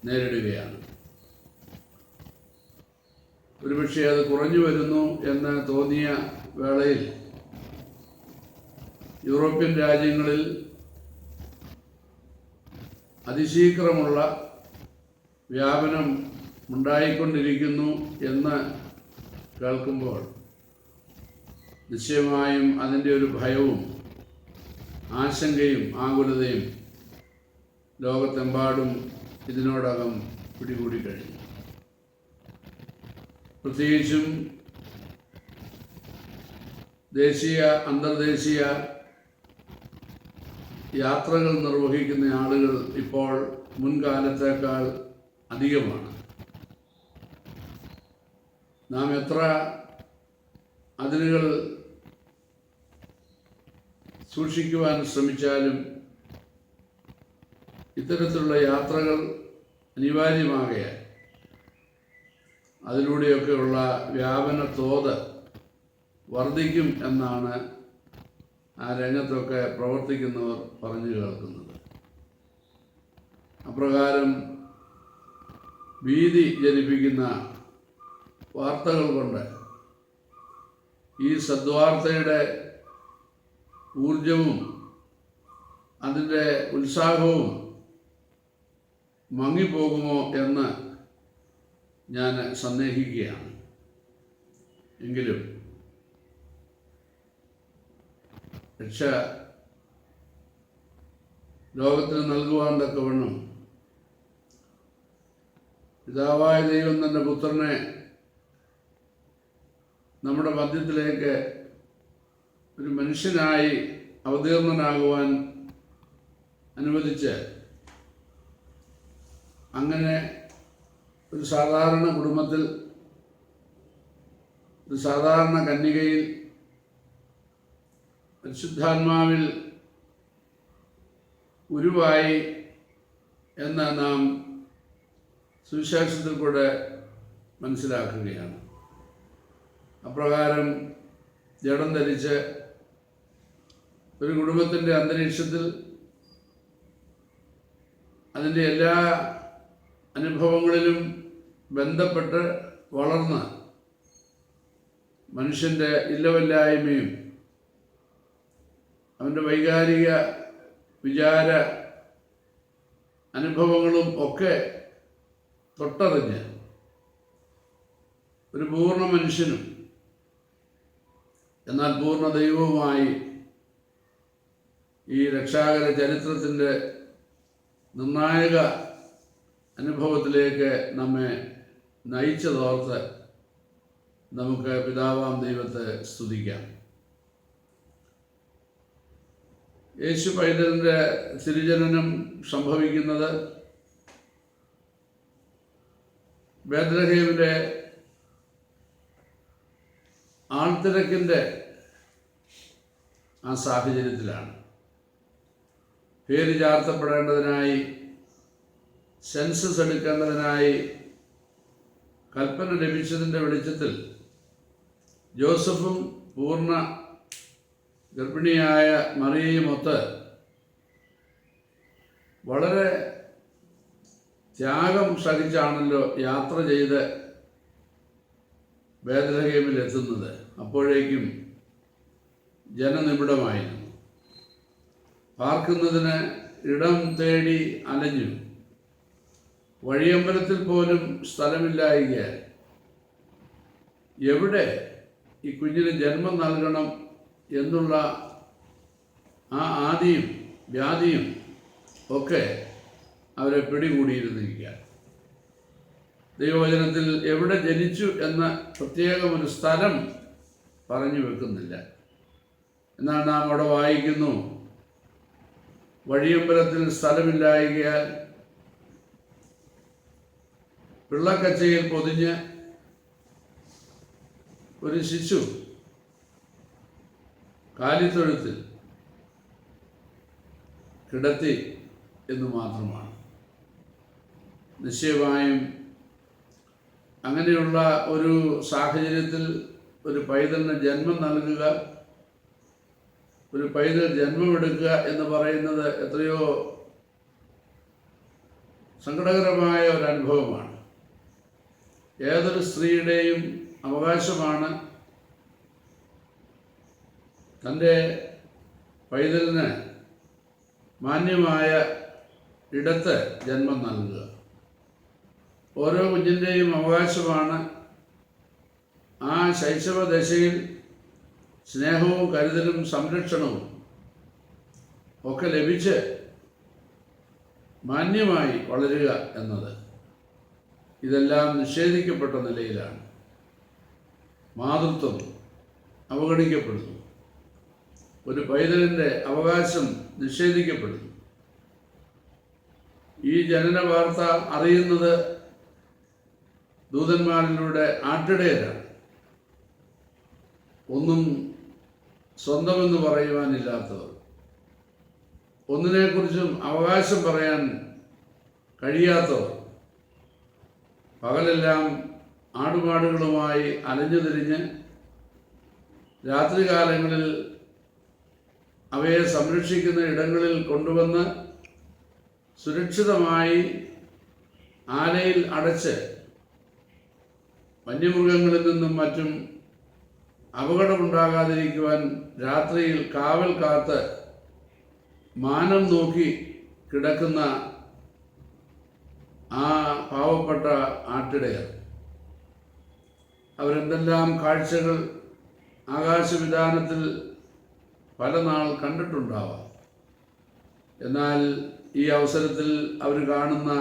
നേരിടുകയാണ്. ഒരുപക്ഷെ അത് കുറഞ്ഞു വരുന്നു എന്ന് തോന്നിയ വേളയിൽ യൂറോപ്യൻ രാജ്യങ്ങളിൽ അതിശീഘ്രമുള്ള വ്യാപനം ഉണ്ടായിക്കൊണ്ടിരിക്കുന്നു എന്ന് കേൾക്കുമ്പോൾ നിശ്ചയമായും അതിൻ്റെ ഒരു ഭയവും ആശങ്കയും ആകുലതയും ലോകത്തെമ്പാടും ഇതിനോടകം പിടികൂടി കഴിഞ്ഞു. പ്രത്യേകിച്ചും ദേശീയ അന്തർദേശീയ യാത്രകൾ നിർവഹിക്കുന്ന ആളുകൾ ഇപ്പോൾ മുൻകാലത്തേക്കാൾ അധികമാണ്. നാം എത്ര അതിരുകൾ സൂക്ഷിക്കുവാൻ ശ്രമിച്ചാലും ഇത്തരത്തിലുള്ള യാത്രകൾ അനിവാര്യമാകയാൽ അതിലൂടെയൊക്കെയുള്ള വ്യാപന തോത് വർദ്ധിക്കും എന്നാണ് ആ രംഗത്തൊക്കെ പ്രവർത്തിക്കുന്നവർ പറഞ്ഞു കേൾക്കുന്നത്. അപ്രകാരം ഭീതി ജനിപ്പിക്കുന്ന വാർത്തകൾ കൊണ്ട് ഈ സദ്വാർത്തയുടെ ഊർജവും അതിൻ്റെ ഉത്സാഹവും മങ്ങിപ്പോകുമോ എന്ന് ഞാൻ സന്ദേഹിക്കുകയാണ്. എങ്കിലും രക്ഷ ലോകത്തിന് നൽകുവാൻ തക്കവണ്ണം പിതാവായ ദൈവം തൻ്റെ പുത്രനെ നമ്മുടെ മധ്യത്തിലേക്ക് ഒരു മനുഷ്യനായി അവതീർണനാകുവാൻ അനുവദിച്ച് അങ്ങനെ ഒരു സാധാരണ കുടുംബത്തിൽ ഒരു സാധാരണ കന്യകയിൽ പരിശുദ്ധാത്മാവിൽ ഉരുവായി എന്ന് നാം സുവിശേഷത്തിൽ കൂടെ മനസ്സിലാക്കുകയാണ്. അപ്രകാരം ജഡം ധരിച്ച് ഒരു കുടുംബത്തിൻ്റെ അന്തരീക്ഷത്തിൽ അതിൻ്റെ എല്ലാ അനുഭവങ്ങളിലും ബന്ധപ്പെട്ട് വളർന്ന് മനുഷ്യൻ്റെ ഇല്ലവല്ലായ്മയും അവൻ്റെ വൈകാരിക വിചാര അനുഭവങ്ങളും ഒക്കെ തൊട്ടറിഞ്ഞ് ഒരു പൂർണ്ണ മനുഷ്യനും എന്നാൽ പൂർണ്ണ ദൈവവുമായി ഈ രക്ഷാകര ചരിത്രത്തിൻ്റെ നിർണായക അനുഭവത്തിലേക്ക് നമ്മെ നയിച്ചതോർത്ത് നമുക്ക് പിതാവാം ദൈവത്തെ സ്തുതിക്കാം. യേശു പൈതലിൻ്റെ തിരുജനനം സംഭവിക്കുന്നത് ബേത്ലഹേമിലെ ആൾത്തിരക്കിൻ്റെ ആ സാഹചര്യത്തിലാണ്. പേര് ചാർത്തപ്പെടേണ്ടതിനായി, സെൻസസ് എടുക്കേണ്ടതിനായി കൽപ്പന ലഭിച്ചതിൻ്റെ വെളിച്ചത്തിൽ ജോസഫും പൂർണ്ണ ഗർഭിണിയായ മറിയയുമൊത്ത് വളരെ ത്യാഗം സഹിച്ചാണല്ലോ യാത്ര ചെയ്ത് ബേത്ലഹേമിൽ എത്തുന്നത്. അപ്പോഴേക്കും ജനനിബിഡമായിരുന്നു. പാർക്കുന്നതിന് ഇടം തേടി അലഞ്ഞു. വഴിയമ്പലത്തിൽ പോലും സ്ഥലമില്ലായികയാൽ എവിടെ ഈ കുഞ്ഞിന് ജന്മം നൽകണം എന്നുള്ള ആ ആദിയും വ്യാധിയും ഒക്കെ അവരെ പിടികൂടിയിരുന്നിരിക്കുക. ദൈവവചനത്തിൽ എവിടെ ജനിച്ചു എന്ന പ്രത്യേകം ഒരു സ്ഥലം പറഞ്ഞു വെക്കുന്നില്ല. എന്നാൽ നാം അവിടെ വായിക്കുന്നു, വഴിയമ്പലത്തിൽ സ്ഥലമില്ലായികയാൽ പിള്ളക്കച്ചയിൽ പൊതിഞ്ഞ് ഒരു ശിശു കാലിത്തൊഴുത്തിൽ കിടത്തി എന്ന് മാത്രമാണ്. നിശ്ചയമായും അങ്ങനെയുള്ള ഒരു സാഹചര്യത്തിൽ ഒരു പൈതലിന് ജന്മം നൽകുക, ഒരു പൈതൽ ജന്മമെടുക്കുക എന്ന് പറയുന്നത് എത്രയോ സങ്കടകരമായ ഒരു അനുഭവമാണ്. ഏതൊരു സ്ത്രീയുടെയും അവകാശമാണ് തൻ്റെ പൈതലിന് മാന്യമായ ഇടത്ത് ജന്മം നൽകുക. ഓരോ കുഞ്ഞിൻ്റെയും അവകാശമാണ് ആ ശൈശവ ദശയിൽ സ്നേഹവും കരുതലും സംരക്ഷണവും ഒക്കെ ലഭിച്ച് മാന്യമായി വളരുക എന്നത്. ഇതെല്ലാം നിഷേധിക്കപ്പെട്ട നിലയിലാണ്. മാതൃത്വം അവഗണിക്കപ്പെടുന്നു. ഒരു പൈതലിൻ്റെ അവകാശം നിഷേധിക്കപ്പെടുന്നു. ഈ ജനന വാർത്ത അറിയുന്നത് ദൂതന്മാരിലൂടെ ആട്ടിടയരാണ്. ഒന്നും സ്വന്തമെന്ന് പറയുവാനില്ലാത്തവർ, ഒന്നിനെക്കുറിച്ചും അവകാശം പറയാൻ കഴിയാത്തവർ, പകലെല്ലാം ആടുമാടുകളുമായി അലഞ്ഞു തിരിഞ്ഞ് രാത്രികാലങ്ങളിൽ അവയെ സംരക്ഷിക്കുന്ന ഇടങ്ങളിൽ കൊണ്ടുവന്ന് സുരക്ഷിതമായി ആലയിൽ അടച്ച് വന്യമൃഗങ്ങളിൽ നിന്നും മറ്റും അപകടമുണ്ടാകാതിരിക്കുവാൻ രാത്രിയിൽ കാവൽ കാത്ത് മാനം നോക്കി കിടക്കുന്ന ആ പാവപ്പെട്ട ആട്ടിടയർ, അവരെന്തെല്ലാം കാഴ്ചകൾ ആകാശവിധാനത്തിൽ പല നാൾ കണ്ടിട്ടുണ്ടാവാം. എന്നാൽ ഈ അവസരത്തിൽ അവർ കാണുന്ന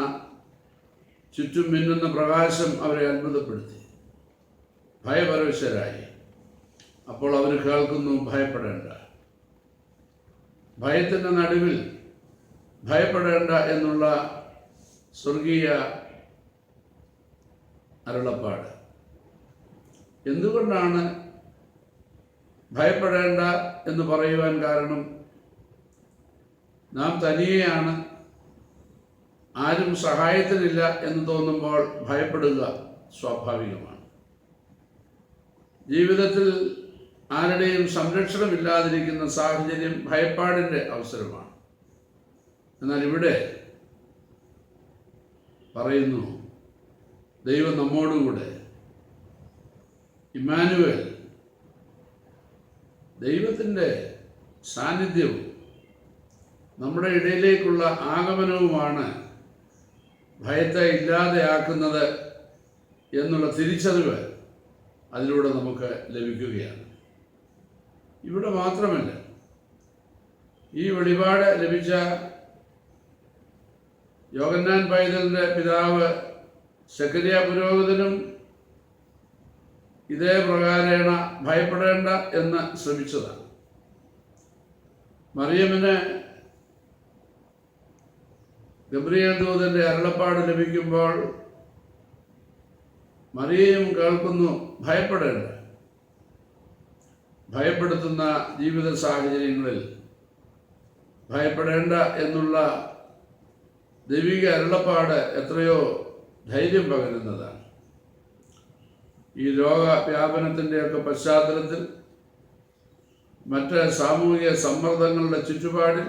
ചുറ്റും മിന്നുന്ന പ്രകാശം അവരെ അത്ഭുതപ്പെടുത്തി. ഭയപരവശരായി. അപ്പോൾ അവർ കേൾക്കുന്നു, ഭയപ്പെടേണ്ട. ഭയത്തിൻ്റെ നടുവിൽ ഭയപ്പെടേണ്ട എന്നുള്ള സ്വർഗീയ അരുളപ്പാട്. എന്തുകൊണ്ടാണ് ഭയപ്പെടേണ്ട എന്ന് പറയുവാൻ കാരണം? നാം തനിയെയാണ്, ആരും സഹായത്തിനില്ല എന്ന് തോന്നുമ്പോൾ ഭയപ്പെടുക സ്വാഭാവികമാണ്. ജീവിതത്തിൽ ആരുടെയും സംരക്ഷണമില്ലാതിരിക്കുന്ന സാഹചര്യം ഭയപ്പാടിൻ്റെ അവസരമാണ്. എന്നാൽ ഇവിടെ പറയുന്നു, ദൈവം നമ്മോടുകൂടെ, ഇമ്മാനുവേൽ, ദൈവത്തിൻ്റെ സാന്നിധ്യവും നമ്മുടെ ഇടയിലേക്കുള്ള ആഗമനവുമാണ് ഭയത്തെ ഇല്ലാതെയാക്കുന്നത് എന്നുള്ള തിരിച്ചറിവ് അതിലൂടെ നമുക്ക് ലഭിക്കുകയാണ്. ഇവിടെ മാത്രമല്ല, ഈ വെളിപാട് ലഭിച്ച യോഹന്നാൻ പൈതലിൻ്റെ പിതാവ് സെക്കരിയ പുരോഹിതനും ഇതേ പ്രകാരേണ ഭയപ്പെടേണ്ട എന്ന് ശ്രമിച്ചതാണ്. മറിയമിന് ഗബ്രിയേൽ ദൂതൻ്റെ അരുളപ്പാട് ലഭിക്കുമ്പോൾ മറിയയും കേൾക്കുന്നു, ഭയപ്പെടേണ്ട. ഭയപ്പെടുത്തുന്ന ജീവിത സാഹചര്യങ്ങളിൽ ഭയപ്പെടേണ്ട എന്നുള്ള ദൈവിക അരുളപ്പാട് എത്രയോ ധൈര്യം പകരുന്നതാണ്. ഈ രോഗവ്യാപനത്തിൻ്റെയൊക്കെ പശ്ചാത്തലത്തിൽ, മറ്റ് സാമൂഹിക സമ്മർദ്ദങ്ങളുടെ ചുറ്റുപാടിൽ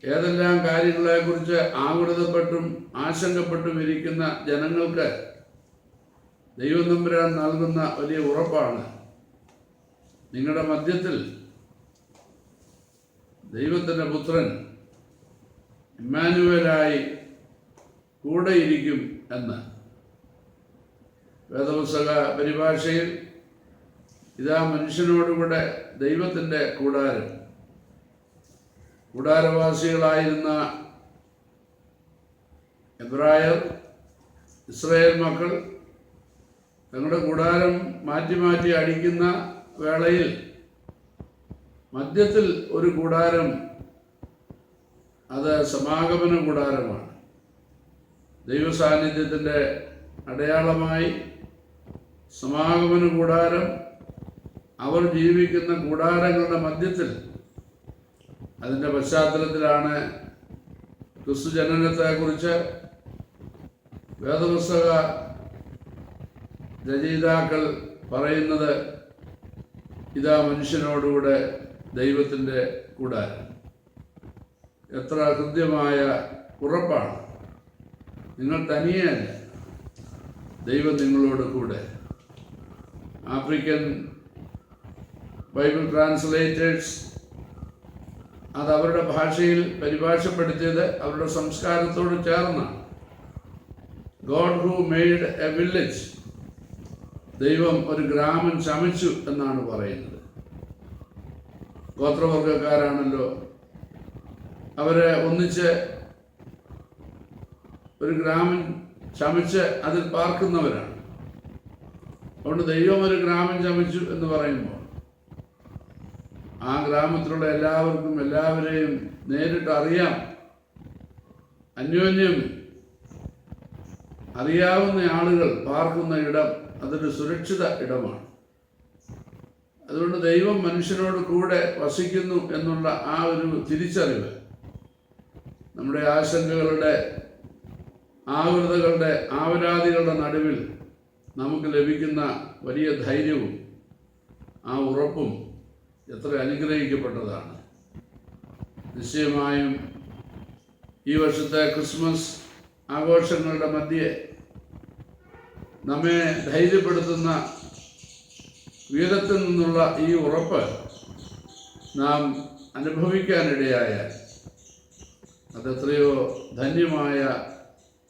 ഏതെല്ലാം കാര്യങ്ങളെക്കുറിച്ച് ആകുലതപ്പെട്ടും ആശങ്കപ്പെട്ടും ഇരിക്കുന്ന ജനങ്ങൾക്ക് ദൈവം തമ്പുരാൻ നൽകുന്ന വലിയ ഉറപ്പാണ്, നിങ്ങളുടെ മധ്യത്തിൽ ദൈവത്തിൻ്റെ പുത്രൻ ഇമ്മാനുവേലായി കൂടെയിരിക്കും എന്ന്. വേദപുസ്തക പരിഭാഷയിൽ ഇതാ മനുഷ്യനോടുകൂടെ ദൈവത്തിൻ്റെ കൂടാരം. കൂടാരവാസികളായിരുന്ന എബ്രായർ, ഇസ്രായേൽ മക്കൾ തങ്ങളുടെ കൂടാരം മാറ്റി മാറ്റി അടിക്കുന്ന വേളയിൽ മധ്യത്തിൽ ഒരു കൂടാരം, അത് സമാഗമന കൂടാരമാണ്. ദൈവസാന്നിധ്യത്തിൻ്റെ അടയാളമായി സമാഗമന കൂടാരം, അവർ ജീവിക്കുന്ന കൂടാരങ്ങളുടെ മധ്യത്തിൽ. അതിൻ്റെ പശ്ചാത്തലത്തിലാണ് ക്രിസ്തു ജനനത്തെക്കുറിച്ച് വേദപുസ്തക രചയിതാക്കൾ പറയുന്നത്, ഇതാ മനുഷ്യനോടുകൂടെ ദൈവത്തിൻ്റെ കൂടാരം. എത്ര ഹൃദ്യമായ ഉറപ്പാണ്! നിങ്ങൾ തനിയല്ല, ദൈവം നിങ്ങളോട് കൂടെ. ആഫ്രിക്കൻ ബൈബിൾ ട്രാൻസ്ലേറ്റേഴ്സ് അത് അവരുടെ ഭാഷയിൽ പരിഭാഷപ്പെടുത്തിയത് അവരുടെ സംസ്കാരത്തോട് ചേർന്നാണ്. God who made A village, ദൈവം ഒരു ഗ്രാമം ശമിച്ചു എന്നാണ് പറയുന്നത്. ഗോത്രവർഗക്കാരാണല്ലോ, അവരെ ഒന്നിച്ച് ഒരു ഗ്രാമം ശമിച്ച് അതിൽ പാർക്കുന്നവരാണ്. അതുകൊണ്ട് ദൈവം ഒരു ഗ്രാമം ശമിച്ചു എന്ന് പറയുമ്പോൾ ആ ഗ്രാമത്തിലുള്ള എല്ലാവർക്കും എല്ലാവരെയും നേരിട്ട് അറിയാം, അന്യോന്യം അറിയാവുന്ന ആളുകൾ പാർക്കുന്ന ഇടം അതൊരു സുരക്ഷിത ഇടമാണ്. അതുകൊണ്ട് ദൈവം മനുഷ്യനോട് കൂടെ വസിക്കുന്നു എന്നുള്ള ആ ഒരു തിരിച്ചറിവ് നമ്മുടെ ആശങ്കകളുടെ, ആകുലതകളുടെ, ആവലാതികളുടെ നടുവിൽ നമുക്ക് ലഭിക്കുന്ന വലിയ ധൈര്യവും ആ ഉറപ്പും എത്ര അനുഗ്രഹിക്കപ്പെട്ടതാണ്. നിശ്ചയമായും ഈ വർഷത്തെ ക്രിസ്മസ് ആഘോഷങ്ങളുടെ മധ്യേ നമ്മെ ധൈര്യപ്പെടുത്തുന്ന വേദത്തിൽ നിന്നുള്ള ഈ ഉറപ്പ് നാം അനുഭവിക്കാനിടയായാൽ അതെത്രയോ ധന്യമായ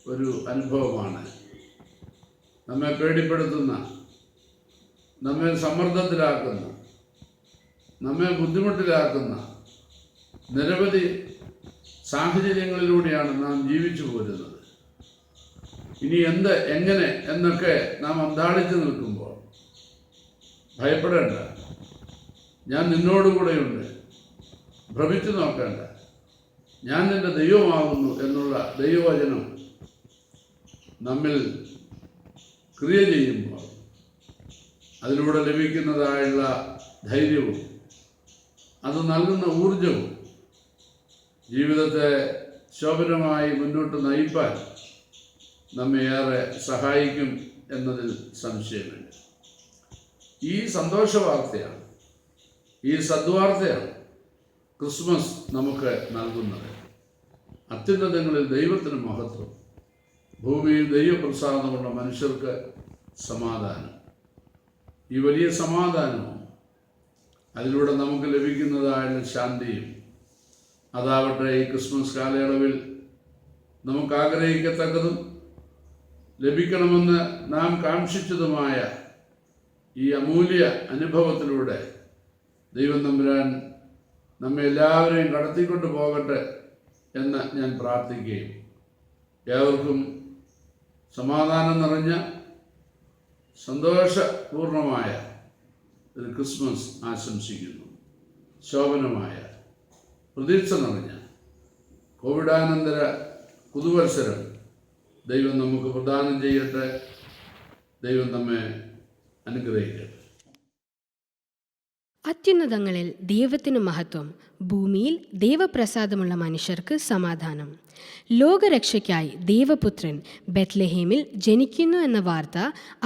ഒരു അനുഭവമാണ്. നമ്മെ പേടിപ്പെടുത്തുന്ന, നമ്മെ സമ്മർദ്ദത്തിലാക്കുന്ന, നമ്മെ ബുദ്ധിമുട്ടിലാക്കുന്ന നിരവധി സാഹചര്യങ്ങളിലൂടെയാണ് നാം ജീവിച്ചു പോരുന്നത്. ഇനി എന്ത്, എങ്ങനെ എന്നൊക്കെ നാം അന്താളിച്ച് നിൽക്കുമ്പോൾ ഭയപ്പെടേണ്ട, ഞാൻ നിന്നോടുകൂടെയുണ്ട്, ഭ്രമിച്ചു നോക്കേണ്ട, ഞാൻ നിന്റെ ദൈവമാകുന്നു എന്നുള്ള ദൈവവചനം നമ്മിൽ ക്രിയ ചെയ്യുമ്പോൾ അതിലൂടെ ലഭിക്കുന്നതായുള്ള ധൈര്യവും അത് നൽകുന്ന ഊർജവും ജീവിതത്തെ ശോഭനമായി മുന്നോട്ട് നയിപ്പാൻ നമ്മെ ഏറെ സഹായിക്കും എന്നതിൽ സംശയമില്ല. ഈ സന്തോഷ വാർത്തയാണ്, ഈ സദ്വാർത്തയാണ് ക്രിസ്മസ് നമുക്ക് നൽകുന്നത്. അത്യുന്നതങ്ങളിൽ ദൈവത്തിന് മഹത്വം, ഭൂമിയിൽ ദൈവപ്രസാദമുള്ള മനുഷ്യർക്ക് സമാധാനം. ഈ വലിയ സമാധാനവും അതിലൂടെ നമുക്ക് ലഭിക്കുന്നതായ ശാന്തിയും അതാവട്ടെ ഈ ക്രിസ്മസ് കാലയളവിൽ നമുക്ക് ആഗ്രഹിക്കത്തക്കതും ലഭിക്കണമെന്ന് നാം കാക്ഷിച്ചതുമായ ഈ അമൂല്യ അനുഭവത്തിലൂടെ ദൈവം തമ്പുരാൻ നമ്മെ എല്ലാവരെയും കടത്തിക്കൊണ്ട് പോകട്ടെ എന്ന് ഞാൻ പ്രാർത്ഥിക്കുകയും ഏവർക്കും സമാധാനം നിറഞ്ഞ സന്തോഷപൂർണമായ ഒരു ക്രിസ്മസ് ആശംസിക്കുന്നു. ശോഭനമായ പ്രതീക്ഷ നിറഞ്ഞ കോവിഡാനന്തര പുതുവത്സരം ദൈവം നമുക്ക് പ്രദാനം ചെയ്യട്ടെ. ദൈവം നമ്മെ അനുഗ്രഹിക്കട്ടെ. അത്യുന്നതങ്ങളിൽ ദൈവത്തിന് മഹത്വം, ഭൂമിയിൽ ദൈവപ്രസാദമുള്ള മനുഷ്യർക്ക് സമാധാനം. ലോകരക്ഷയ്ക്കായി ദൈവപുത്രൻ ബെത്ലഹേമിൽ ജനിക്കുന്നു എന്ന വാർത്ത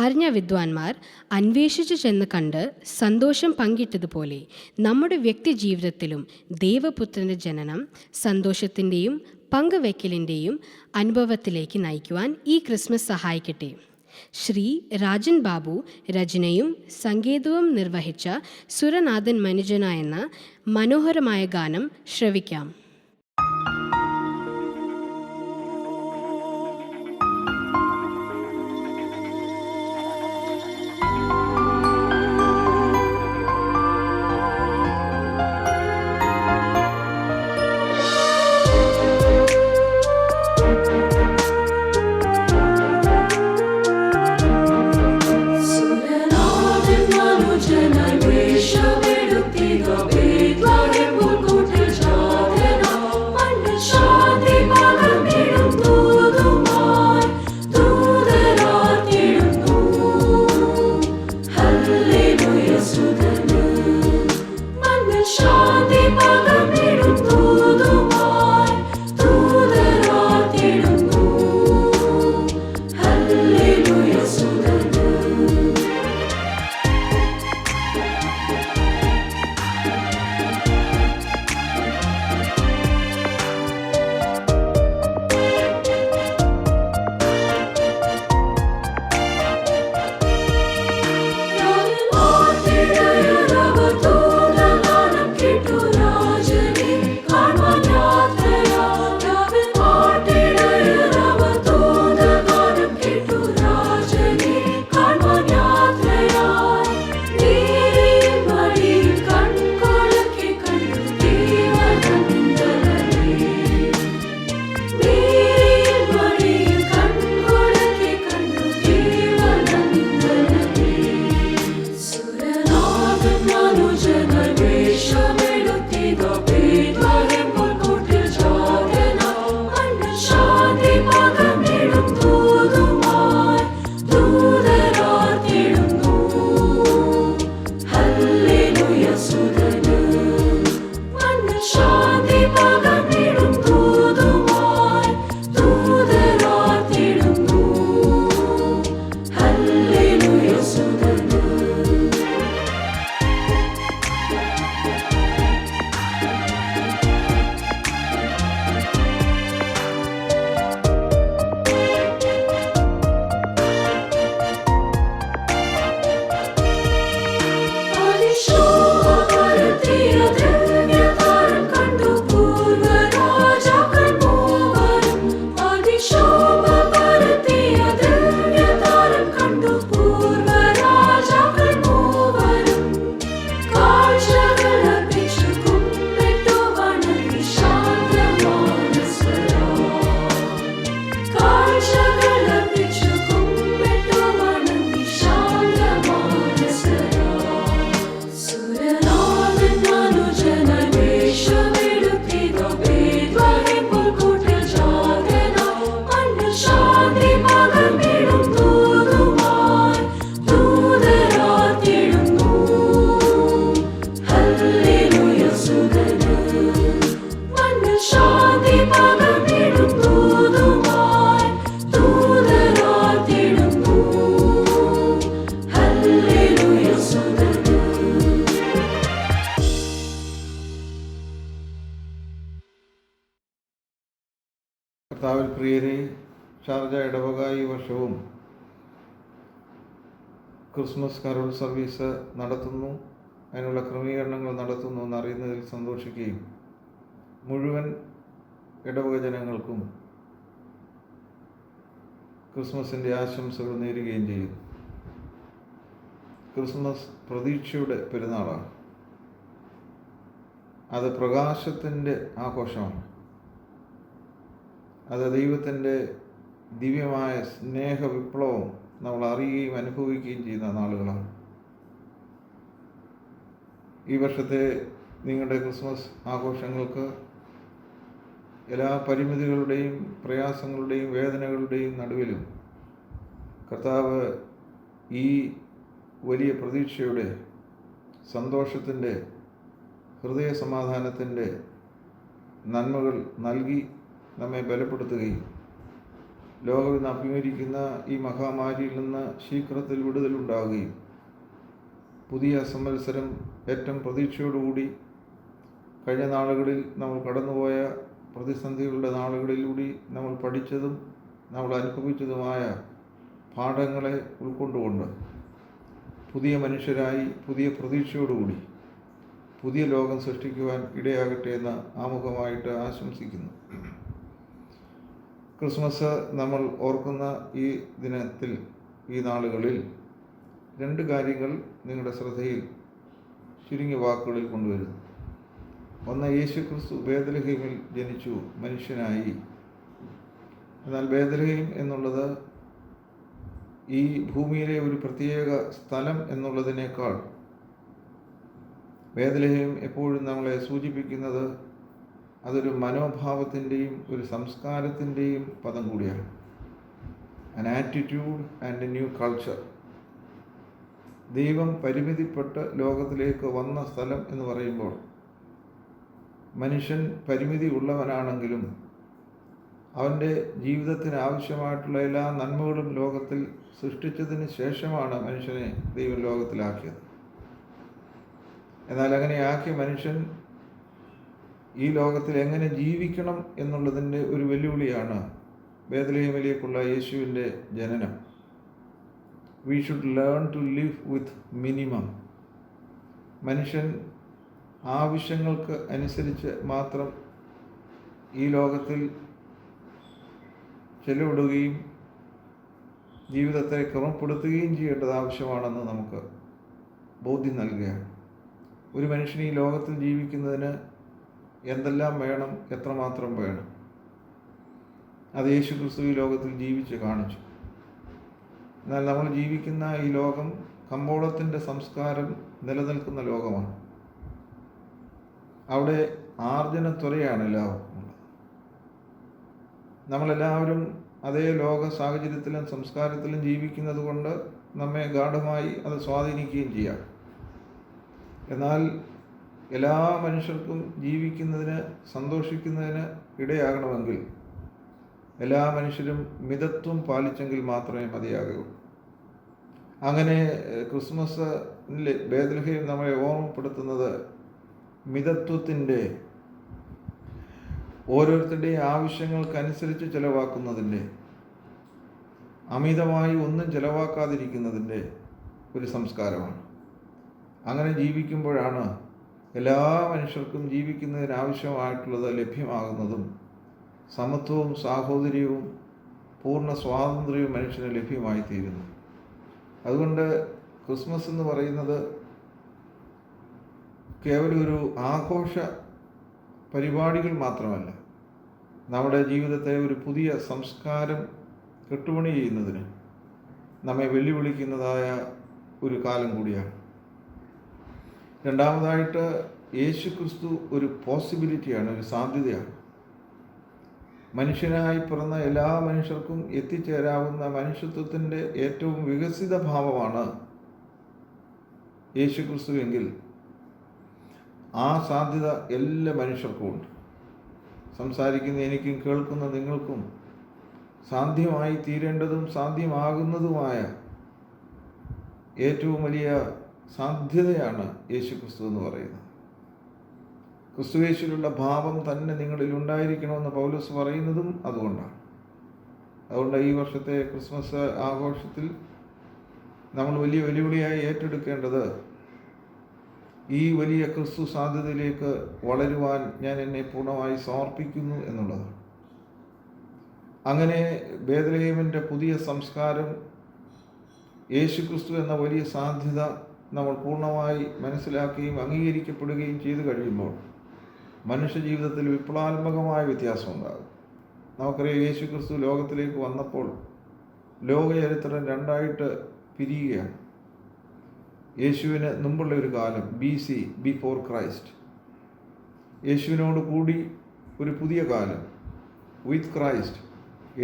അറിഞ്ഞ വിദ്വാൻമാർ അന്വേഷിച്ചു ചെന്ന് കണ്ട് സന്തോഷം പങ്കിട്ടതുപോലെ നമ്മുടെ വ്യക്തി ജീവിതത്തിലും ദൈവപുത്രൻ്റെ ജനനം സന്തോഷത്തിൻ്റെയും പങ്കുവെക്കലിൻ്റെയും അനുഭവത്തിലേക്ക് നയിക്കുവാൻ ഈ ക്രിസ്മസ് സഹായിക്കട്ടെ. ശ്രീ രാജൻ ബാബു രചനയും സംഗീതവും നിർവഹിച്ച സുരനാഥൻ മനുജന എന്ന മനോഹരമായ ഗാനം ശ്രവിക്കാം. കർത്താവിൽ പ്രിയരെ, ഷാർജ ഇടവക ഈ വർഷവും ക്രിസ്മസ് കരോൾ സർവീസ് നടത്തുന്നു, അതിനുള്ള ക്രമീകരണങ്ങൾ നടത്തുന്നു എന്നറിയുന്നതിൽ സന്തോഷിക്കുകയും മുഴുവൻ ഇടവക ജനങ്ങൾക്കും ക്രിസ്മസിൻ്റെ ആശംസകൾ നേരുകയും ചെയ്യുന്നു. ക്രിസ്മസ് പ്രതീക്ഷയുടെ പെരുന്നാളാണ്. അത് പ്രകാശത്തിൻ്റെ ആഘോഷമാണ്. അത് ദൈവത്തിൻ്റെ ദിവ്യമായ സ്നേഹവിപ്ലവം നമ്മൾ അറിയുകയും അനുഭവിക്കുകയും ചെയ്യുന്ന നാളുകളാണ്. ഈ വർഷത്തെ നിങ്ങളുടെ ക്രിസ്മസ് ആഘോഷങ്ങൾക്ക് എല്ലാ പരിമിതികളുടെയും പ്രയാസങ്ങളുടെയും വേദനകളുടെയും നടുവിലും കർത്താവ് ഈ വലിയ പ്രതീക്ഷയുടെ, സന്തോഷത്തിൻ്റെ, ഹൃദയ സമാധാനത്തിൻ്റെ നന്മകൾ നൽകി നമ്മെ ബലപ്പെടുത്തുകയും ലോകം ഇന്ന് അഭിമുഖീകരിക്കുന്ന ഈ മഹാമാരിയിൽ നിന്ന് ശീഘ്രത്തിൽ വിടുതലുണ്ടാവുകയും പുതിയ സംവത്സരം ഏറ്റവും പ്രതീക്ഷയോടുകൂടി കഴിഞ്ഞ നാളുകളിൽ നമ്മൾ കടന്നുപോയ പ്രതിസന്ധികളുടെ നാളുകളിലൂടെ നമ്മൾ പഠിച്ചതും നമ്മൾ അനുഭവിച്ചതുമായ പാഠങ്ങളെ ഉൾക്കൊണ്ടുകൊണ്ട് പുതിയ മനുഷ്യരായി പുതിയ പ്രതീക്ഷയോടുകൂടി പുതിയ ലോകം സൃഷ്ടിക്കുവാൻ ഇടയാകട്ടെ എന്ന് ആമുഖമായിട്ട് ആശംസിക്കുന്നു. ക്രിസ്മസ് നമ്മൾ ഓർക്കുന്ന ഈ ദിനത്തിൽ, ഈ നാളുകളിൽ 2 കാര്യങ്ങൾ നിങ്ങളുടെ ശ്രദ്ധയിൽ ചുരുങ്ങിയ വാക്കുകളിൽ കൊണ്ടുവരുന്നു. ഒന്ന്, യേശുക്രിസ്തു ബേത്ലഹേമിൽ ജനിച്ചു, മനുഷ്യനായി. എന്നാൽ ബേത്ലഹേം എന്നുള്ളത് ഈ ഭൂമിയിലെ ഒരു പ്രത്യേക സ്ഥലം എന്നുള്ളതിനേക്കാൾ ബേത്ലഹേം എപ്പോഴും നമ്മളെ സൂചിപ്പിക്കുന്നത് അതൊരു മനോഭാവത്തിൻ്റെയും ഒരു സംസ്കാരത്തിൻ്റെയും പദം കൂടിയാണ്. An attitude and A new culture. ദൈവം പരിമിതിപ്പെട്ട് ലോകത്തിലേക്ക് വന്ന സ്ഥലം എന്ന് പറയുമ്പോൾ മനുഷ്യൻ പരിമിതി ഉള്ളവനാണെങ്കിലും അവൻ്റെ ജീവിതത്തിന് ആവശ്യമായിട്ടുള്ള എല്ലാ നന്മകളും ലോകത്തിൽ സൃഷ്ടിച്ചതിന് ശേഷമാണ് മനുഷ്യനെ ദൈവം ലോകത്തിലാക്കിയത്. എന്നാൽ അങ്ങനെ ആക്കിയ മനുഷ്യൻ ഈ ലോകത്തിൽ എങ്ങനെ ജീവിക്കണം എന്നുള്ളതിൻ്റെ ഒരു വെല്ലുവിളിയാണ് ബേത്ലഹേമിലേക്കുള്ള യേശുവിൻ്റെ ജനനം. We should learn to live with minimum. മനുഷ്യൻ ആവശ്യങ്ങൾക്ക് അനുസരിച്ച് മാത്രം ഈ ലോകത്തിൽ ചെലവിടുകയും ജീവിതത്തെ ക്രമപ്പെടുത്തുകയും ചെയ്യേണ്ടത് ആവശ്യമാണെന്ന് നമുക്ക് ബോധ്യം നൽകുകയാണ്. ഒരു മനുഷ്യൻ ഈ ലോകത്തിൽ ജീവിക്കുന്നതിന് എന്തെല്ലാം വേണം, എത്രമാത്രം വേണം, അത് യേശുക്രിസ്തു ഈ ലോകത്തിൽ ജീവിച്ച് കാണിച്ചു. എന്നാൽ നമ്മൾ ജീവിക്കുന്ന ഈ ലോകം കമ്പോളത്തിൻ്റെ സംസ്കാരം നിലനിൽക്കുന്ന ലോകമാണ്. അവിടെ ആർജനത്വരയാണ് എല്ലാവർക്കും ഉള്ളത്. നമ്മളെല്ലാവരും അതേ ലോക സാഹചര്യത്തിലും സംസ്കാരത്തിലും ജീവിക്കുന്നത് കൊണ്ട് നമ്മെ ഗാഢമായി അത് സ്വാധീനിക്കുകയും ചെയ്യാം. എന്നാൽ എല്ലാ മനുഷ്യർക്കും ജീവിക്കുന്നതിന്, സന്തോഷിക്കുന്നതിന് ഇടയാകണമെങ്കിൽ എല്ലാ മനുഷ്യരും മിതത്വം പാലിച്ചെങ്കിൽ മാത്രമേ മതിയാകുകയുള്ളൂ. അങ്ങനെ ക്രിസ്മസിലെ ബേത്ലഹേം നമ്മളെ ഓർമ്മപ്പെടുത്തുന്നത് മിതത്വത്തിൻ്റെ, ഓരോരുത്തരുടെയും ആവശ്യങ്ങൾക്കനുസരിച്ച് ചിലവാക്കുന്നതിൻ്റെ, അമിതമായി ഒന്നും ചിലവാക്കാതിരിക്കുന്നതിൻ്റെ ഒരു സംസ്കാരമാണ്. അങ്ങനെ ജീവിക്കുമ്പോഴാണ് എല്ലാ മനുഷ്യർക്കും ജീവിക്കുന്നതിനാവശ്യമായിട്ടുള്ളത് ലഭ്യമാകുന്നതും സമത്വവും സാഹോദര്യവും പൂർണ്ണ സ്വാതന്ത്ര്യവും മനുഷ്യന് ലഭ്യമായി തീരുന്നു. അതുകൊണ്ട് ക്രിസ്മസ് എന്ന് പറയുന്നത് കേവലം ഒരു ആഘോഷ പരിപാടികൾ മാത്രമല്ല, നമ്മുടെ ജീവിതത്തെ ഒരു പുതിയ സംസ്കാരം കെട്ടുപണി ചെയ്യുന്നതിന് നമ്മെ വെല്ലുവിളിക്കുന്നതായ ഒരു കാലം കൂടിയാണ്. രണ്ടാമതായിട്ട് യേശുക്രിസ്തു ഒരു പോസിബിലിറ്റിയാണ്, ഒരു സാധ്യതയാണ്. മനുഷ്യനായി പിറന്ന എല്ലാ മനുഷ്യർക്കും എത്തിച്ചേരാവുന്ന മനുഷ്യത്വത്തിൻ്റെ ഏറ്റവും വികസിത ഭാവമാണ് യേശുക്രിസ്തു എങ്കിൽ ആ സാധ്യത എല്ലാ മനുഷ്യർക്കും ഉണ്ട്. സംസാരിക്കുന്ന എനിക്കും കേൾക്കുന്ന നിങ്ങൾക്കും സാധ്യമായി തീരേണ്ടതും സാധ്യമാകുന്നതുമായ ഏറ്റവും വലിയ സാധ്യതയാണ് യേശുക്രിസ്തു എന്ന് പറയുന്നത്. ക്രിസ്തുയേശുവിലുള്ള ഭാവം തന്നെ നിങ്ങളിൽ ഉണ്ടായിരിക്കണമെന്ന് പൗലോസ് പറയുന്നതും അതുകൊണ്ടാണ്. അതുകൊണ്ട് ഈ വർഷത്തെ ക്രിസ്മസ് ആഘോഷത്തിൽ നമ്മൾ വലിയ വെല്ലുവിളിയായി ഏറ്റെടുക്കേണ്ടത് ഈ വലിയ ക്രിസ്തു സാധ്യതയിലേക്ക് വളരുവാൻ ഞാൻ എന്നെ പൂർണ്ണമായി സമർപ്പിക്കുന്നു എന്നുള്ളതാണ്. അങ്ങനെ ബേത്ലഹേമിൻ്റെ പുതിയ സംസ്കാരം യേശുക്രിസ്തു എന്ന വലിയ സാധ്യത നമ്മൾ പൂർണ്ണമായി മനസ്സിലാക്കുകയും അംഗീകരിക്കപ്പെടുകയും ചെയ്തു കഴിയുമ്പോൾ മനുഷ്യജീവിതത്തിൽ വിപ്ലവാത്മകമായ വ്യത്യാസമുണ്ടാകും. നമുക്കറിയാം, യേശു ക്രിസ്തു ലോകത്തിലേക്ക് വന്നപ്പോൾ ലോകചരിത്രം രണ്ടായിട്ട് പിരിയുകയാണ്. യേശുവിന് മുമ്പുള്ള ഒരു കാലം BC, ബിഫോർ ക്രൈസ്റ്റ്. യേശുവിനോട് കൂടി ഒരു പുതിയ കാലം വിത്ത് ക്രൈസ്റ്റ്,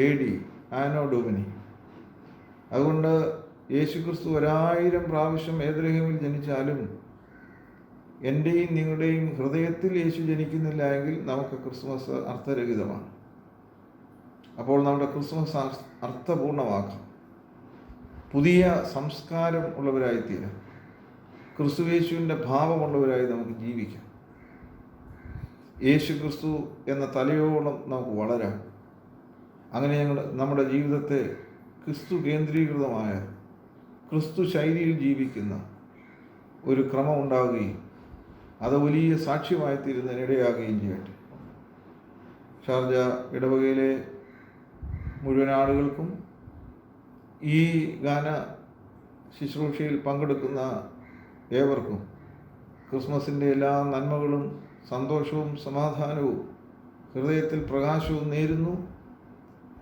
AD, ആനോ ഡൊമിനി. അതുകൊണ്ട് യേശു ക്രിസ്തു 1000 പ്രാവശ്യം ബേത്ലഹേമിൽ ജനിച്ചാലും എൻ്റെയും നിങ്ങളുടെയും ഹൃദയത്തിൽ യേശു ജനിക്കുന്നില്ല എങ്കിൽ നമുക്ക് ക്രിസ്മസ് അർത്ഥരഹിതമാണ്. അപ്പോൾ നമ്മുടെ ക്രിസ്മസ് അർത്ഥപൂർണ്ണമാക്കാം. പുതിയ സംസ്കാരം ഉള്ളവരായിത്തീരാം. ക്രിസ്തുയേശുവിൻ്റെ ഭാവമുള്ളവരായി നമുക്ക് ജീവിക്കാം. യേശു ക്രിസ്തു എന്ന തലയോളം നമുക്ക് വളരാം. അങ്ങനെ നമ്മുടെ ജീവിതത്തെ ക്രിസ്തു കേന്ദ്രീകൃതമായ ക്രിസ്തു ശൈലിയിൽ ജീവിക്കുന്ന ഒരു ക്രമം ഉണ്ടാവുകയും അത് വലിയ സാക്ഷ്യമായി തീരുന്നതിനിടയാകുകയും ചെയ്യട്ടെ. ഷാർജ ഇടവകയിലെ മുഴുവൻ ആളുകൾക്കും ഈ ഗാന ശുശ്രൂഷയിൽ പങ്കെടുക്കുന്ന ഏവർക്കും ക്രിസ്മസിൻ്റെ എല്ലാ നന്മകളും സന്തോഷവും സമാധാനവും ഹൃദയത്തിൽ പ്രകാശവും നേരുന്നു.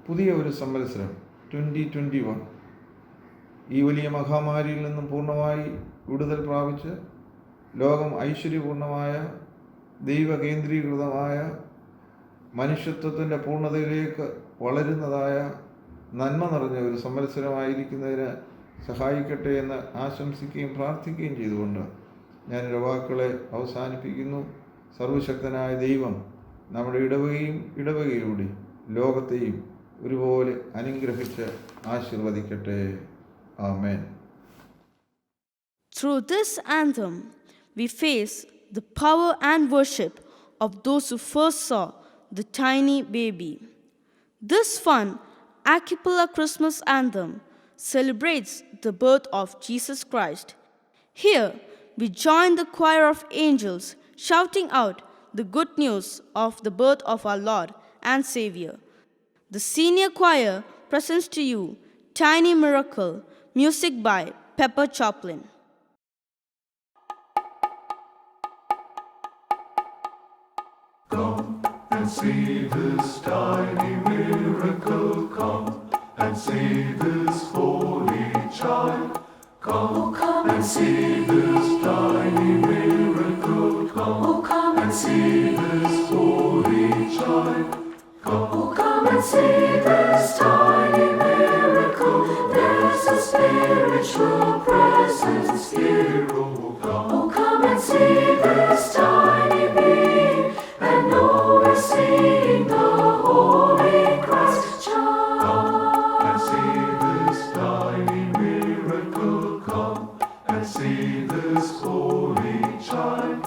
പുതിയ ഒരു സംവത്സരം 2021 ഈ വലിയ മഹാമാരിയിൽ നിന്നും പൂർണ്ണമായി വിടുതൽ പ്രാപിച്ച് ലോകം ഐശ്വര്യപൂർണമായ ദൈവകേന്ദ്രീകൃതമായ മനുഷ്യത്വത്തിൻ്റെ പൂർണ്ണതയിലേക്ക് വളരുന്നതായ നന്മ നിറഞ്ഞ ഒരു സംവത്സരമായിരിക്കുന്നതിന് സഹായിക്കട്ടെ എന്ന് ആശംസിക്കുകയും പ്രാർത്ഥിക്കുകയും ചെയ്തുകൊണ്ട് ഞാൻ എൻ്റെ വാക്കുകളെ അവസാനിപ്പിക്കുന്നു. സർവശക്തനായ ദൈവം നമ്മുടെ ഇടവകയിലൂടെ ലോകത്തെയും ഒരുപോലെ അനുഗ്രഹിച്ച് ആശീർവദിക്കട്ടെ. ആമേൻ. Through this anthem, we face the power and worship of those who first saw the tiny baby. This fun a cappella Christmas anthem celebrates the birth of Jesus Christ. Here, we join the choir of angels shouting out the good news of the birth of our Lord and Savior. The senior choir presents to you Tiny Miracle, music by Pepper Choplin. Come and see this tiny miracle. Come and see this holy child. Come and see this tiny miracle. Come and see this holy child. Come and see this tiny miracle. There's a spiritual presence here. Come and see this tiny being and know we're seeing the Holy Christ child. Come and see this tiny miracle. Come and see this holy child.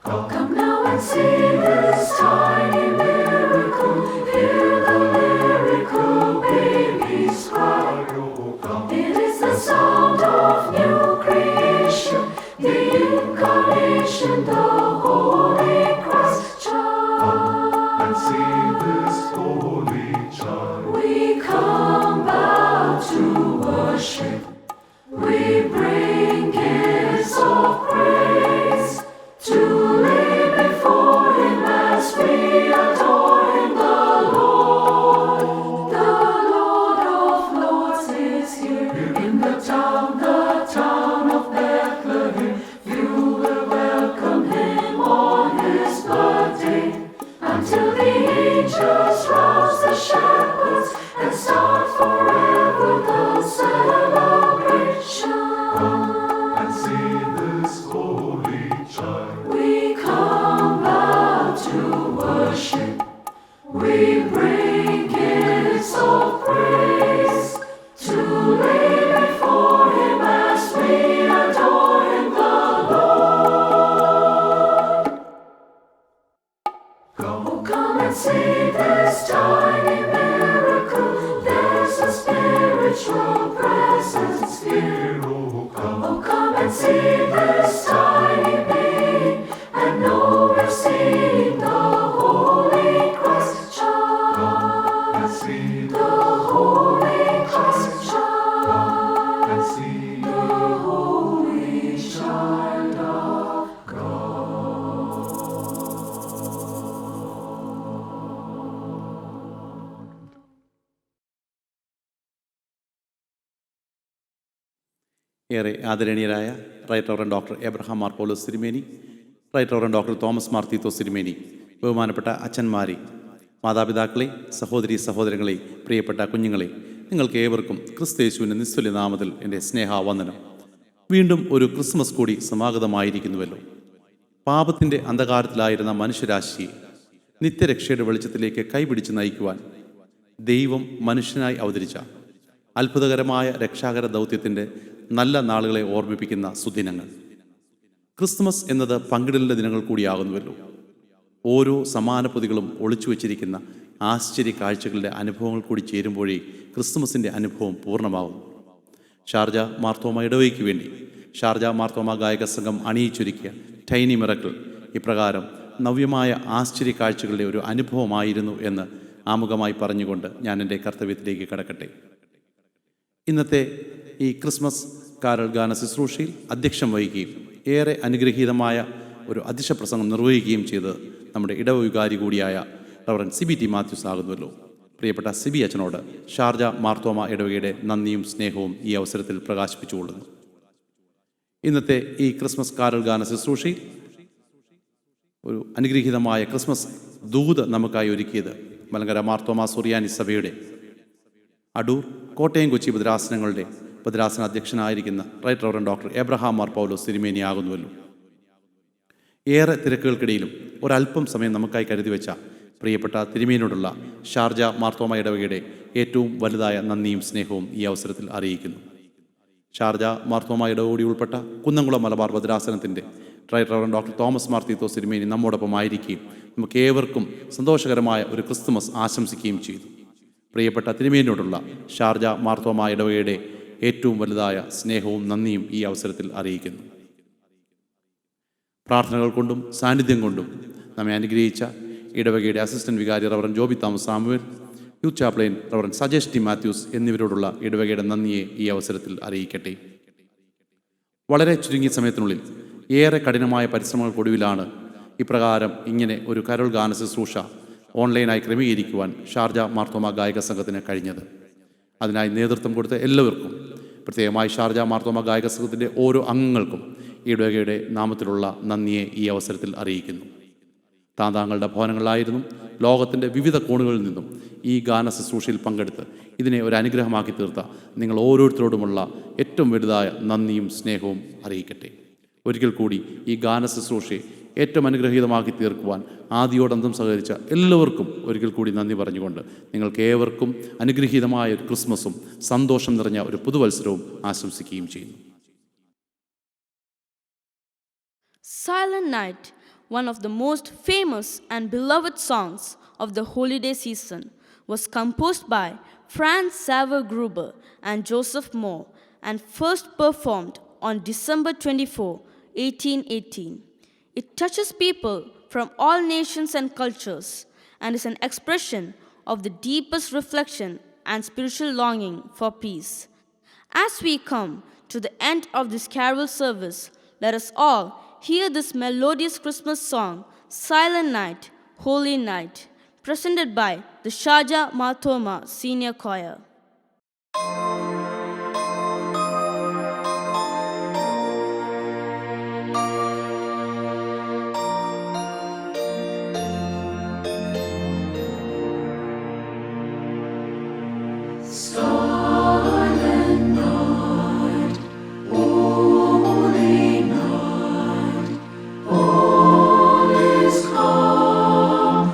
Come now and see this tiny miracle. Hear the lyrical babies cry. It is the sound of new creation, the incarnation, the Holy Christ child. And see this holy child. We come bow to worship. We bring gifts of praise to lay before Him as we adore Him. The Lord of Lords is here in the town of Bethlehem. You will welcome Him on His birthday until the angels rouse the shepherds and start forever the celebration. Come and see this holy child. We come bow to worship. We bring gifts of praise to lay before Him as we adore Him, the Lord. Come and see this tiny miracle. There's a spiritual presence here. Come and see this tiny being and know we're seeing the Holy Christ child. Come and see the Holy Christ child. Come and see the Holy child. ഏറെ ആദരണീയരായ right reverend doctor Abraham Mar Paulose തിരുമേനി, right reverend doctor Thomas Mar Theethos തിരുമേനി, ബഹുമാനപ്പെട്ട അച്ഛന്മാരെ, മാതാപിതാക്കളെ, സഹോദരി സഹോദരങ്ങളെ, പ്രിയപ്പെട്ട കുഞ്ഞുങ്ങളെ, നിങ്ങൾക്ക് ഏവർക്കും ക്രിസ്തയേശുവിൻ്റെ നിസ്തുല്യ നാമത്തിൽ എൻ്റെ സ്നേഹാവന്ദനം. വീണ്ടും ഒരു ക്രിസ്മസ് കൂടി സമാഗതമായിരിക്കുന്നുവല്ലോ. പാപത്തിൻ്റെ അന്ധകാരത്തിലായിരുന്ന മനുഷ്യരാശിയെ നിത്യരക്ഷയുടെ വെളിച്ചത്തിലേക്ക് കൈപിടിച്ച് നയിക്കുവാൻ ദൈവം മനുഷ്യനായി അവതരിച്ച അത്ഭുതകരമായ രക്ഷാകര ദൗത്യത്തിൻ്റെ നല്ല നാളുകളെ ഓർമ്മിപ്പിക്കുന്ന സുദിനങ്ങൾ. ക്രിസ്മസ് എന്നത് പങ്കിടലിൻ്റെ ദിനങ്ങൾ കൂടിയാകുന്നുവല്ലോ. ഓരോ സമാന പൊതികളും ഒളിച്ചു വച്ചിരിക്കുന്ന ആശ്ചര്യ കാഴ്ചകളുടെ അനുഭവങ്ങൾ കൂടി ചേരുമ്പോഴേ ക്രിസ്മസിൻ്റെ അനുഭവം പൂർണ്ണമാകുന്നു. ഷാർജ മാർത്തോമ ഇടവയ്ക്ക് വേണ്ടി ഷാർജ മാർത്തോമ ഗായക സംഘം അണിയിച്ചൊരുക്കിയ ടൈനി മിറക്കിൾ ഇപ്രകാരം നവ്യമായ ആശ്ചര്യ കാഴ്ചകളുടെ ഒരു അനുഭവമായിരുന്നു എന്ന് ആമുഖമായി പറഞ്ഞുകൊണ്ട് ഞാൻ എൻ്റെ കർത്തവ്യത്തിലേക്ക് കടക്കട്ടെ. ഇന്നത്തെ ഈ ക്രിസ്മസ് കാരൽ ഗാന ശുശ്രൂഷയിൽ അധ്യക്ഷം വഹിക്കുകയും ഏറെ അനുഗ്രഹീതമായ ഒരു അധ്യക്ഷ പ്രസംഗം നിർവഹിക്കുകയും ചെയ്ത് നമ്മുടെ ഇടവികാരി കൂടിയായ റവറൻഡ് സിബി ടി മാത്യൂസ് ആകുന്നുവല്ലോ. പ്രിയപ്പെട്ട സിബി അച്ഛനോട് ഷാർജ മാർത്തോമ ഇടവകയുടെ നന്ദിയും സ്നേഹവും ഈ അവസരത്തിൽ പ്രകാശിപ്പിച്ചുകൊള്ളുന്നു. ഇന്നത്തെ ഈ ക്രിസ്മസ് കാരൽ ഗാന ശുശ്രൂഷയിൽ ഒരു അനുഗ്രഹീതമായ ക്രിസ്മസ് ദൂത് നമുക്കായി ഒരുക്കിയത് മലങ്കര മാർത്തോമ സുറിയാനി സഭയുടെ അടൂർ, കോട്ടയം, കൊച്ചി ഭദ്രാസന അധ്യക്ഷനായിരിക്കുന്ന right reverend doctor Abraham Mar Paulose തിരുമേനി ആകുന്നുവല്ലോ. ഏറെ തിരക്കുകൾക്കിടയിലും ഒരല്പം സമയം നമുക്കായി കരുതി വെച്ച പ്രിയപ്പെട്ട തിരുമേനിയോടുള്ള ഷാർജ മാർത്തോമ ഇടവകയുടെ ഏറ്റവും വലുതായ നന്ദിയും സ്നേഹവും ഈ അവസരത്തിൽ അറിയിക്കുന്നു. ഷാർജ മാർത്തോമ ഇടവകൂടി ഉൾപ്പെട്ട കുന്നംകുളം മലബാർ ഭദ്രാസനത്തിൻ്റെ right reverend doctor Thomas Mar Theethos തിരുമേനി നമ്മോടൊപ്പം ആയിരിക്കുകയും നമുക്ക് ഏവർക്കും സന്തോഷകരമായ ഒരു ക്രിസ്തുമസ് ആശംസിക്കുകയും ചെയ്തു. പ്രിയപ്പെട്ട തിരുമേനിയോടുള്ള ഷാർജ മാർത്തോമ ഇടവകയുടെ ഏറ്റവും വലുതായ സ്നേഹവും നന്ദിയും ഈ അവസരത്തിൽ അറിയിക്കുന്നു. പ്രാർത്ഥനകൾ കൊണ്ടും സാന്നിധ്യം കൊണ്ടും നമ്മെ അനുഗ്രഹിച്ച ഇടവകയുടെ അസിസ്റ്റന്റ് വികാരി reverend Joby Thomas Samuel, youth chaplain reverend Sajesh T Mathews എന്നിവരോടുള്ള ഇടവകയുടെ നന്ദിയെ ഈ അവസരത്തിൽ അറിയിക്കട്ടെ. വളരെ ചുരുങ്ങിയ സമയത്തിനുള്ളിൽ ഏറെ കഠിനമായ പരിശ്രമങ്ങൾക്കൊടുവിലാണ് ഇപ്രകാരം ഇങ്ങനെ ഒരു കരോൾ ഗാന ശുശ്രൂഷ ഓൺലൈനായി ക്രമീകരിക്കുവാൻ ഷാർജ മാർത്തോമ ഗായക സംഘത്തിന് കഴിഞ്ഞത്. അതിനായി നേതൃത്വം കൊടുത്ത എല്ലാവർക്കും, പ്രത്യേകമായി ഷാർജ മാർത്തോമ ഗായക സംഘത്തിൻ്റെ ഓരോ അംഗങ്ങൾക്കും ഇടവകയുടെ നാമത്തിലുള്ള നന്ദിയെ ഈ അവസരത്തിൽ അറിയിക്കുന്നു. താങ്കളുടെ ഭവനങ്ങളിലായിരുന്നു ലോകത്തിൻ്റെ വിവിധ കോണുകളിൽ നിന്നും ഈ ഗാന ശുശ്രൂഷയിൽ പങ്കെടുത്ത് ഇതിനെ ഒരു അനുഗ്രഹമാക്കി തീർത്ത നിങ്ങൾ ഓരോരുത്തരോടുമുള്ള ഏറ്റവും വലുതായ നന്ദിയും സ്നേഹവും അറിയിക്കട്ടെ. ഒരിക്കൽ കൂടി ഈ ഗാന ശുശ്രൂഷയെ ഏറ്റവും അനുഗ്രഹീതമാക്കി തീർക്കുവാൻ ആദിയോടന്തം സഹകരിച്ച എല്ലാവർക്കും ഒരിക്കൽ കൂടി നന്ദി പറഞ്ഞുകൊണ്ട് നിങ്ങൾക്ക് ഏവർക്കും അനുഗ്രഹീതമായ ഒരു ക്രിസ്മസും സന്തോഷം നിറഞ്ഞ ഒരു പുതുവത്സരവും ആശംസിക്കുകയും ചെയ്യുന്നു. Silent Night, one of the most famous and beloved songs of the holiday season, was composed by Franz Xaver Gruber and Joseph Moore and first performed on December 24, 1818. It touches people from all nations and cultures and is an expression of the deepest reflection and spiritual longing for peace. As we come to the end of this carol service, let us all hear this melodious Christmas song, Silent Night, Holy Night, presented by the Sharjah Marthoma Senior Choir. Silent night, holy night, all is calm,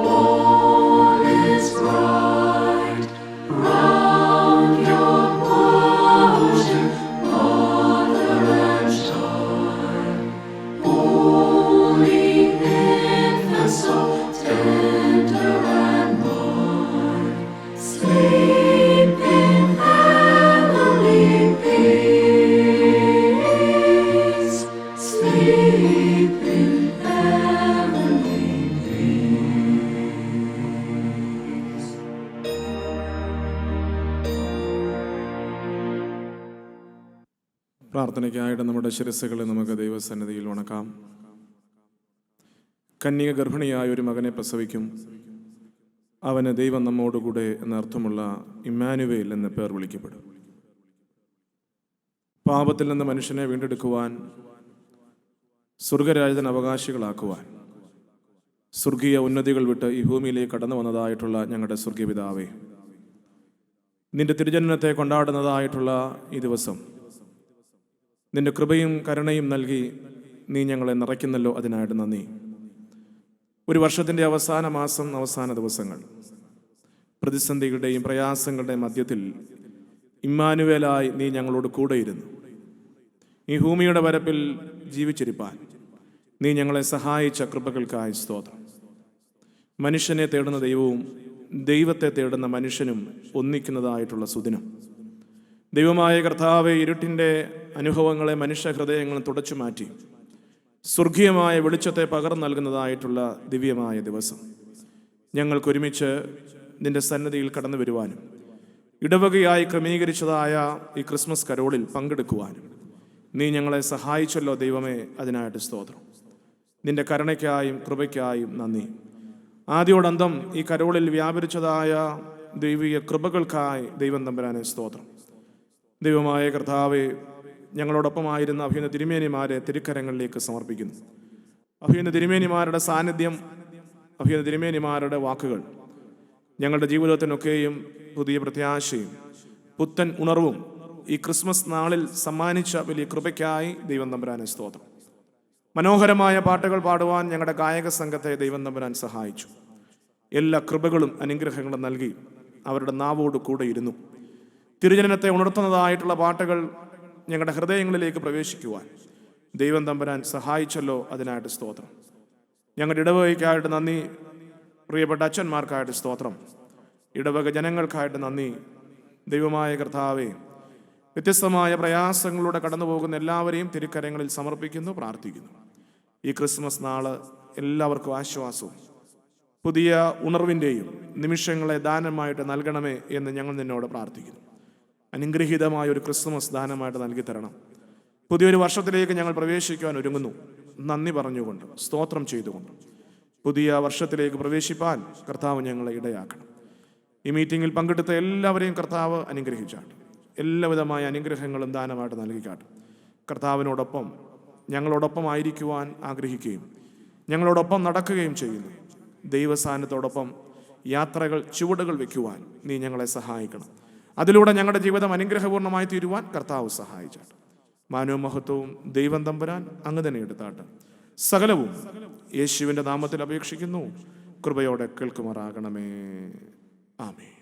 all is bright. Round your portion, mother and child, holy infant, so tender and mild, sleep in heavenly peace, sleep in heavenly peace. പ്രാർത്ഥനയ്ക്കായിട്ട് നമ്മുടെ ശിരസ്സുകളെ നമുക്ക് ദൈവസന്നിധിയിൽ വണക്കാം. കന്യക ഗർഭിണിയായ ഒരു മകനെ പ്രസവിക്കും, അവന് ദൈവം നമ്മോടുകൂടെ എന്നർത്ഥമുള്ള ഇമ്മാനുവേൽ എന്ന പേർ വിളിക്കപ്പെടും. പാപത്തിൽ നിന്ന് മനുഷ്യനെ വീണ്ടെടുക്കുവാൻ, സ്വർഗരാജ്യത്തിന് അവകാശികളാക്കുവാൻ, സ്വർഗീയ ഉന്നതികൾ വിട്ട് ഈ ഭൂമിയിലേക്ക് കടന്നു വന്നതായിട്ടുള്ള ഞങ്ങളുടെ സ്വർഗീയ പിതാവേ, നിന്റെ തിരുജനനത്തെ കൊണ്ടാടുന്നതായിട്ടുള്ള ഈ ദിവസം നിന്റെ കൃപയും കരുണയും നൽകി നീ ഞങ്ങളെ നിറയ്ക്കുന്നല്ലോ, അതിനായിട്ട് നന്ദി. ഒരു വർഷത്തിൻ്റെ അവസാന മാസം, അവസാന ദിവസങ്ങൾ, പ്രതിസന്ധികളുടെയും പ്രയാസങ്ങളുടെയും മധ്യത്തിൽ ഇമ്മാനുവേലായി നീ ഞങ്ങളോട് കൂടെയിരുന്നു. ഈ ഭൂമിയുടെ വരപ്പിൽ ജീവിച്ചിരിപ്പാൻ നീ ഞങ്ങളെ സഹായിച്ച കൃപകൾക്കായി സ്തോത്രം. മനുഷ്യനെ തേടുന്ന ദൈവവും ദൈവത്തെ തേടുന്ന മനുഷ്യനും ഒന്നിക്കുന്നതായിട്ടുള്ള സുദിനം. ദൈവമായ കർത്താവെ, ഇരുട്ടിൻ്റെ അനുഭവങ്ങളെ മനുഷ്യ ഹൃദയങ്ങളും തുടച്ചു മാറ്റി സ്വർഗീയമായ വെളിച്ചത്തെ പകർന്നു നൽകുന്നതായിട്ടുള്ള ദിവ്യമായ ദിവസം ഞങ്ങൾക്കൊരുമിച്ച് നിന്റെ സന്നിധിയിൽ കടന്നു വരുവാനും ഇടവകയായി ക്രമീകരിച്ചതായ ഈ ക്രിസ്മസ് കരോളിൽ പങ്കെടുക്കുവാനും നീ ഞങ്ങളെ സഹായിച്ചല്ലോ ദൈവമേ, അതിനായിട്ട് സ്തോത്രം. നിന്റെ കരുണയ്ക്കായും കൃപയ്ക്കായും നന്ദി. ആദ്യോടന്തം ഈ കരോളിൽ വ്യാപരിച്ചതായ ദൈവിക കൃപകൾക്കായി ദൈവം തമ്പുരാനെ സ്തോത്രം. ദൈവമായ കർത്താവെ, ഞങ്ങളോടൊപ്പമായിരുന്ന അഭിനന്ദ തിരുമേനിമാരെ തിരുക്കരങ്ങളിലേക്ക് സമർപ്പിക്കുന്നു. അഭിനന്ദ തിരുമേനിമാരുടെ സാന്നിധ്യം, അഭിനന്ദ തിരുമേനിമാരുടെ വാക്കുകൾ ഞങ്ങളുടെ ജീവിതത്തിനൊക്കെയും പുതിയ പ്രത്യാശയും പുത്തൻ ഉണർവും ഈ ക്രിസ്മസ് നാളിൽ സമ്മാനിച്ച വലിയ കൃപയ്ക്കായി ദൈവം തമ്പുരാനെ സ്തോത്രം. മനോഹരമായ പാട്ടുകൾ പാടുവാൻ ഞങ്ങളുടെ ഗായക സംഘത്തെ ദൈവം തമ്പുരാൻ സഹായിച്ചു. എല്ലാ കൃപകളും അനുഗ്രഹങ്ങളും നൽകി അവരുടെ നാവോട് കൂടെ ഇരുന്നു. തിരുജനനത്തെ ഉണർത്തുന്നതായിട്ടുള്ള പാട്ടുകൾ ഞങ്ങളുടെ ഹൃദയങ്ങളിലേക്ക് പ്രവേശിക്കുവാൻ ദൈവം തമ്പുരാൻ സഹായിച്ചല്ലോ, അതിനായിട്ട് സ്തോത്രം. ഞങ്ങളുടെ ഇടവകയ്ക്കായിട്ട് നന്ദി. പ്രിയപ്പെട്ട അച്ഛന്മാർക്കായിട്ട് സ്തോത്രം. ഇടവക ജനങ്ങൾക്കായിട്ട് നന്ദി. ദൈവമായ കർത്താവെ, വ്യത്യസ്തമായ പ്രയാസങ്ങളിലൂടെ കടന്നു പോകുന്ന എല്ലാവരെയും തിരുക്കരങ്ങളിൽ സമർപ്പിക്കുന്നു, പ്രാർത്ഥിക്കുന്നു. ഈ ക്രിസ്മസ് നാള് എല്ലാവർക്കും ആശ്വാസവും പുതിയ ഉണർവിൻ്റെയും നിമിഷങ്ങളെ ദാനമായിട്ട് നൽകണമേ എന്ന് ഞങ്ങൾ നിന്നോട് പ്രാർത്ഥിക്കുന്നു. അനുഗ്രഹീതമായ ഒരു ക്രിസ്മസ് ദാനമായിട്ട് നൽകി തരണം. പുതിയൊരു വർഷത്തിലേക്ക് ഞങ്ങൾ പ്രവേശിക്കുവാൻ ഒരുങ്ങുന്നു. നന്ദി പറഞ്ഞുകൊണ്ട്, സ്തോത്രം ചെയ്തുകൊണ്ട് പുതിയ വർഷത്തിലേക്ക് പ്രവേശിപ്പാൻ കർത്താവ് ഞങ്ങളെ ഇടയാക്കണം. ഈ മീറ്റിങ്ങിൽ പങ്കെടുത്ത എല്ലാവരെയും കർത്താവ് അനുഗ്രഹിച്ചാട്ട്, എല്ലാവിധമായ അനുഗ്രഹങ്ങളും ദാനമായിട്ട് നൽകിക്കാട്ട്. കർത്താവിനോടൊപ്പം ഞങ്ങളോടൊപ്പം ആയിരിക്കുവാൻ ആഗ്രഹിക്കുകയും ഞങ്ങളോടൊപ്പം നടക്കുകയും ചെയ്യുന്നു. ദൈവസാന്നിധ്യത്തോടൊപ്പം യാത്രകൾ, ചുവടുകൾ വയ്ക്കുവാൻ നീ ഞങ്ങളെ സഹായിക്കണം. അതിലൂടെ ഞങ്ങളുടെ ജീവിതം അനുഗ്രഹപൂർണ്ണമായി തീരുവാൻ കർത്താവ് സഹായിച്ചാട്ട്. മാനവ മഹത്വവും ദൈവം തമ്പുരാൻ അങ്ങ് തന്നെ എടുത്താട്ട്. സകലവും യേശുവിൻ്റെ നാമത്തിൽ അപേക്ഷിക്കുന്നു. കൃപയോടെ കേൾക്കുമാറാകണമേ. ആമേൻ.